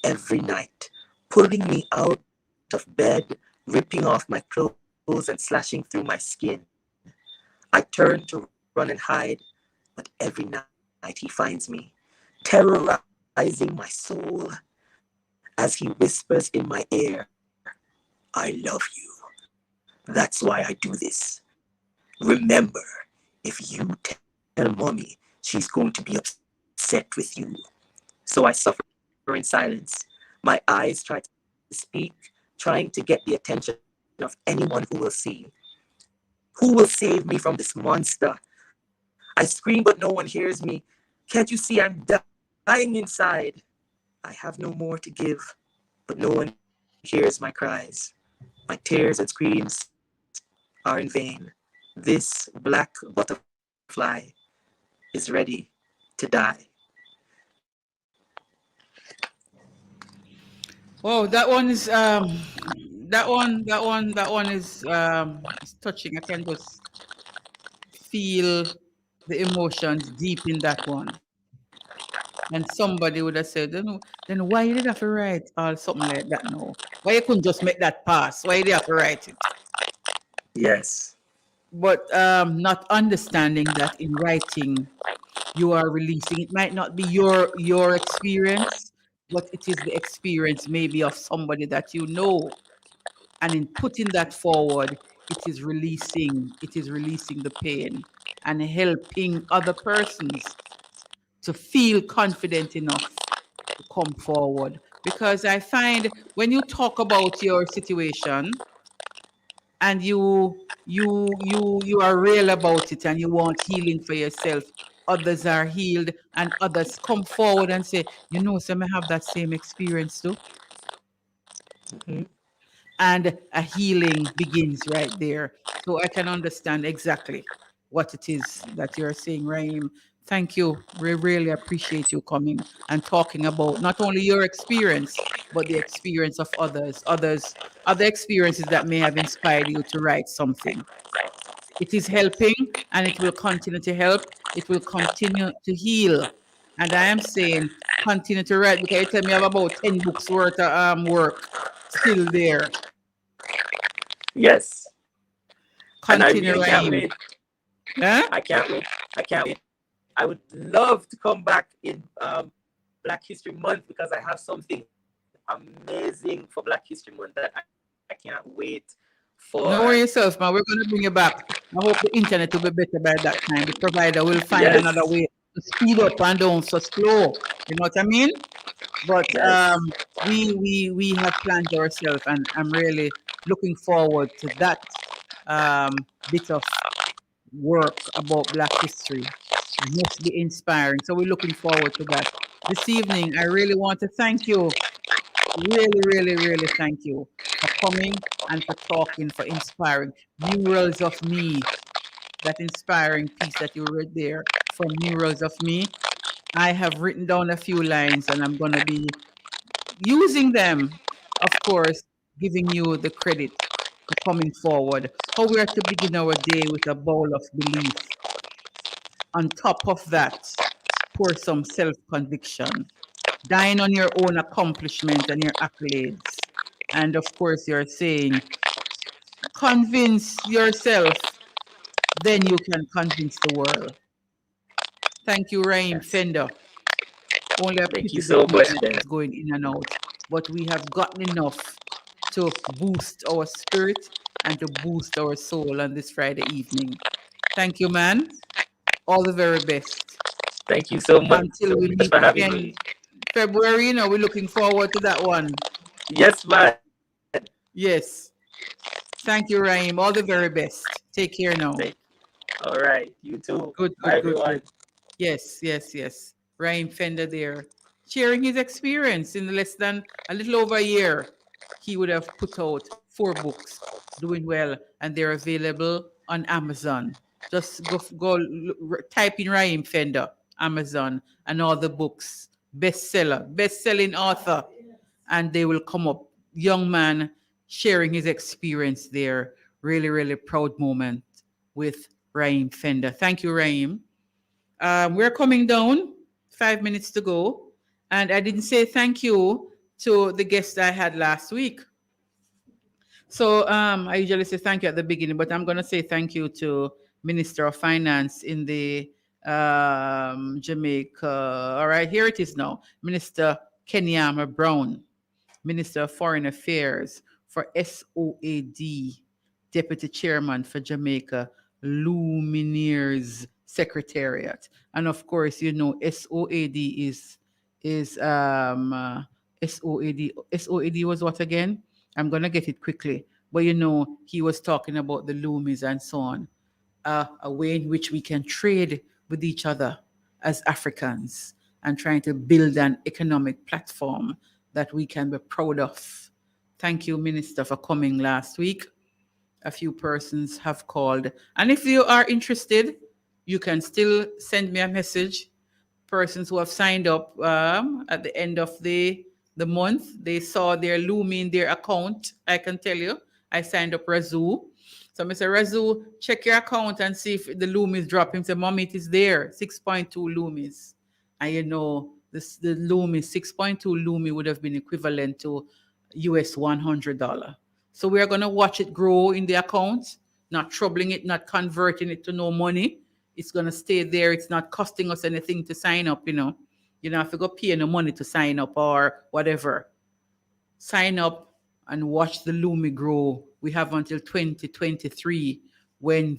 every night, pulling me out of bed, ripping off my clothes and slashing through my skin. I turn to run and hide, but every night he finds me, terrorizing my soul as he whispers in my ear, I love you. That's why I do this. Remember, if you tell mommy, she's going to be upset with you. So I suffer in silence. My eyes try to speak, trying to get the attention of anyone who will see. Who will save me from this monster? I scream, but no one hears me. Can't you see I'm dying inside? I have no more to give, but no one hears my cries. My tears and screams are in vain. This black butterfly is ready to die. Oh, that one is that one is touching. I can just feel the emotions deep in that one. And somebody would have said, then why you did have to write or something like that now? Why you couldn't just make that pass? Why did you have to write it? Yes. But not understanding that in writing you are releasing. It might not be your experience, but it is the experience maybe of somebody that you know. And in putting that forward, it is releasing the pain and helping other persons to feel confident enough to come forward. Because I find when you talk about your situation and you are real about it and you want healing for yourself, others are healed and others come forward and say, some have that same experience too. Mm-hmm. And a healing begins right there. So I can understand exactly what it is that you're saying, Raheem. Thank you. We really appreciate you coming and talking about not only your experience, but the experience of other experiences that may have inspired you to write something. It is helping and it will continue to help. It will continue to heal. And I am saying continue to write because you tell me I have about 10 books worth of work still there. Yes. Continue and I really can't wait. Huh? I can't wait. I would love to come back in Black History Month because I have something amazing for Black History Month that I can't wait for. Don't worry yourself, man. We're going to bring you back. I hope the internet will be better by that time. The provider will find another way to speed up and don't so slow. You know what I mean? But we have planned ourselves, and I'm really looking forward to that bit of work about Black history. It must be inspiring. So we're looking forward to that. This evening, I really want to thank you. Really, really, really thank you for coming and for talking, for inspiring. Murals of Me, that inspiring piece that you read there from Murals of Me. I have written down a few lines and I'm going to be using them, of course, giving you the credit for coming forward. How we are to begin our day with a bowl of belief. On top of that, pour some self-conviction. Dine on your own accomplishment and your accolades. And of course, you're saying, convince yourself, then you can convince the world. Thank you, Raheem Fender. Only a Thank you so much. It's going in and out, but we have gotten enough to boost our spirit and to boost our soul on this Friday evening. Thank you, man. All the very best. Thank you so much. Until we meet again February, we're looking forward to that one. Yes, man. Yes. Thank you, Raheem. All the very best. Take care now. All right. You too. Good, good. Yes. Raheem Fender there, sharing his experience in less than a little over a year. He would have put out 4 books, doing well, and they're available on Amazon. Just go type in Raheem Fender, Amazon, and all the books. Best-selling author, and they will come up. Young man sharing his experience there. Really, really proud moment with Raheem Fender. Thank you, Raheem. We're coming down. 5 minutes to go. And I didn't say thank you to the guest I had last week. So I usually say thank you at the beginning, but I'm going to say thank you to Minister of Finance in the Jamaica. All right, here it is now. Minister Kenyama Brown, Minister of Foreign Affairs for SOAD, Deputy Chairman for Jamaica Lumineers Secretariat. And of course, SOAD is SOAD was what again? I'm going to get it quickly. But he was talking about the loomies and so on, a way in which we can trade with each other as Africans and trying to build an economic platform that we can be proud of. Thank you, Minister, for coming last week. A few persons have called. And if you are interested, you can still send me a message. Persons who have signed up at the end of the month, they saw their Lumi in their account. I can tell you, I signed up Razoo. So Mr. Razoo, check your account and see if the Lumi is dropping. Say, Mommy, it is there, 6.2 Lumis. And the Lumi, 6.2 Lumi would have been equivalent to US $100. So we are going to watch it grow in the account, not troubling it, not converting it to no money. It's going to stay there. It's not costing us anything to sign up, You don't have to go pay no money to sign up or whatever. Sign up and watch the Lumi grow. We have until 2023 when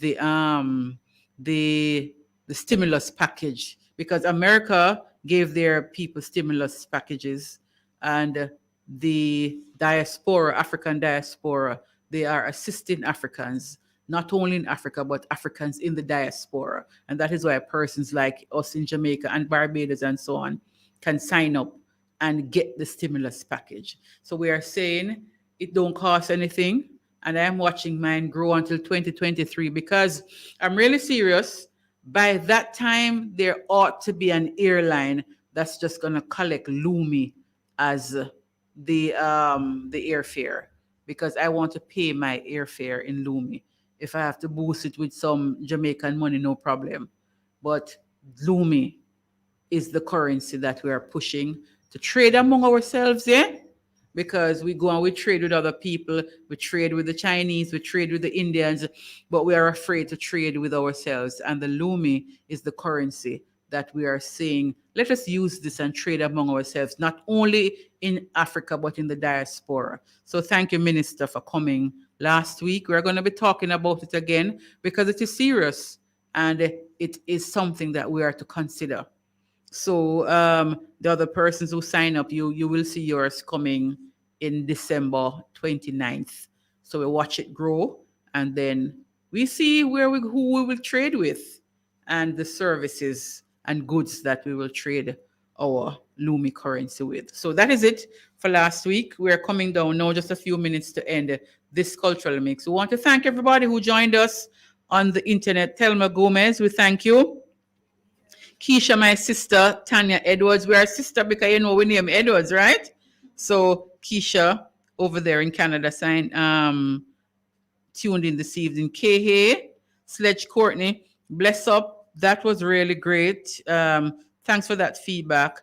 the stimulus package, because America gave their people stimulus packages, and the diaspora, African diaspora, they are assisting Africans, not only in Africa, but Africans in the diaspora. And that is why persons like us in Jamaica and Barbados and so on can sign up and get the stimulus package. So we are saying it don't cost anything. And I'm watching mine grow until 2023 because I'm really serious. By that time, there ought to be an airline that's just going to collect Lumi as the airfare, because I want to pay my airfare in Lumi. If I have to boost it with some Jamaican money, no problem. But Lumi is the currency that we are pushing to trade among ourselves, yeah? Because we go and we trade with other people, we trade with the Chinese, we trade with the Indians, but we are afraid to trade with ourselves. And the Lumi is the currency that we are saying, let us use this and trade among ourselves, not only in Africa, but in the diaspora. So thank you, Minister, for coming last week. We're going to be talking about it again because it is serious and it is something that we are to consider. So the other persons who sign up, you will see yours coming in December 29th. So we watch it grow, and then we see who we will trade with and the services and goods that we will trade our Lumi currency with. So that is it for last week. We're coming down now, just a few minutes to end this cultural mix. We want to thank everybody who joined us on the internet. Thelma Gomez, we thank you. Keisha, my sister, Tanya Edwards. We are sister because we name Edwards, right? So Keisha over there in Canada tuned in this evening. Kehe, Sledge Courtney, bless up. That was really great. Thanks for that feedback.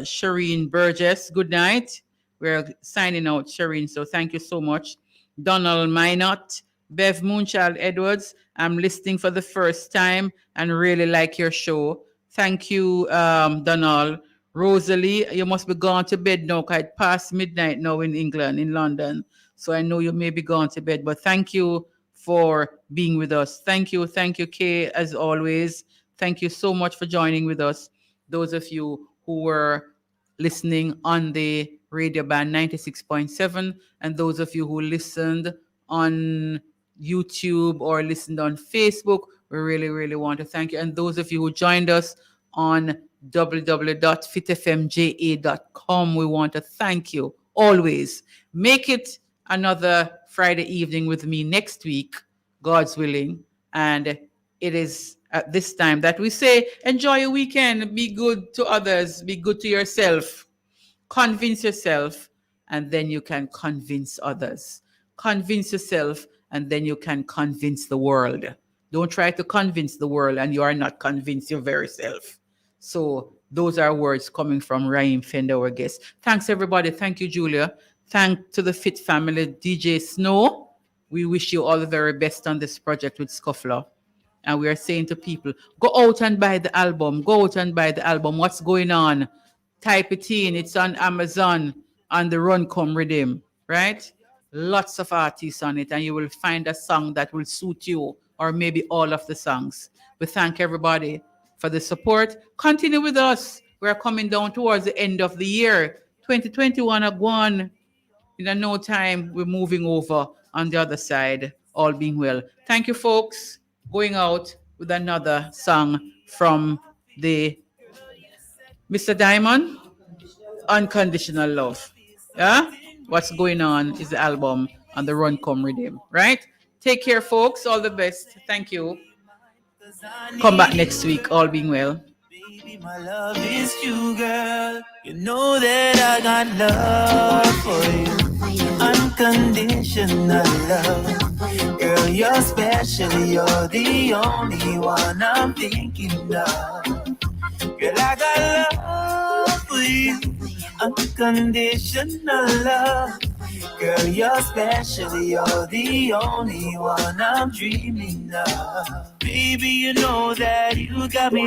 Shireen Burgess, good night. We're signing out, Shireen, so thank you so much. Donald Minot, Bev Moonchild Edwards, I'm listening for the first time and really like your show. Thank you, Donald. Rosalie, you must be gone to bed now, because it's past midnight now in England, in London. So I know you may be gone to bed, but thank you for being with us. Thank you, Kay, as always. Thank you so much for joining with us. Those of you who were listening on the radio band 96.7, and those of you who listened on YouTube or listened on Facebook, we really, really want to thank you. And those of you who joined us on www.fitfmja.com, we want to thank you always. Make it another Friday evening with me next week, God's willing. And it is at this time that we say, enjoy your weekend, be good to others, be good to yourself, convince yourself, and then you can convince others. Convince yourself, and then you can convince the world. Don't try to convince the world and you are not convinced your very self. So those are words coming from Raheem Fender, our guest. Thanks, everybody. Thank you, Julia. Thank to the Fit family, DJ Snow. We wish you all the very best on this project with Scuffler. And we are saying to people, go out and buy the album. Go out and buy the album. What's going on? Type it in. It's on Amazon, on the Run Come Redeem, right? Lots of artists on it, and you will find a song that will suit you, or maybe all of the songs. We thank everybody for the support. Continue with us. We're coming down towards the end of the year. 2021 are gone. In no time, we're moving over on the other side, all being well. Thank you, folks. Going out with another song from the Mr. Diamond, Unconditional Love. Yeah? What's Going On is the album on the Run Come Redeem, right? Take care, folks. All the best. Thank you. Come back next week, all being well. Baby, my love is you, girl. You know that I got love for you. Unconditional love. Girl, you're special. You're the only one I'm thinking of. Girl, I got love for you. Unconditional love. Girl, you're special. You're the only one I'm dreaming of. Baby, you know that you got me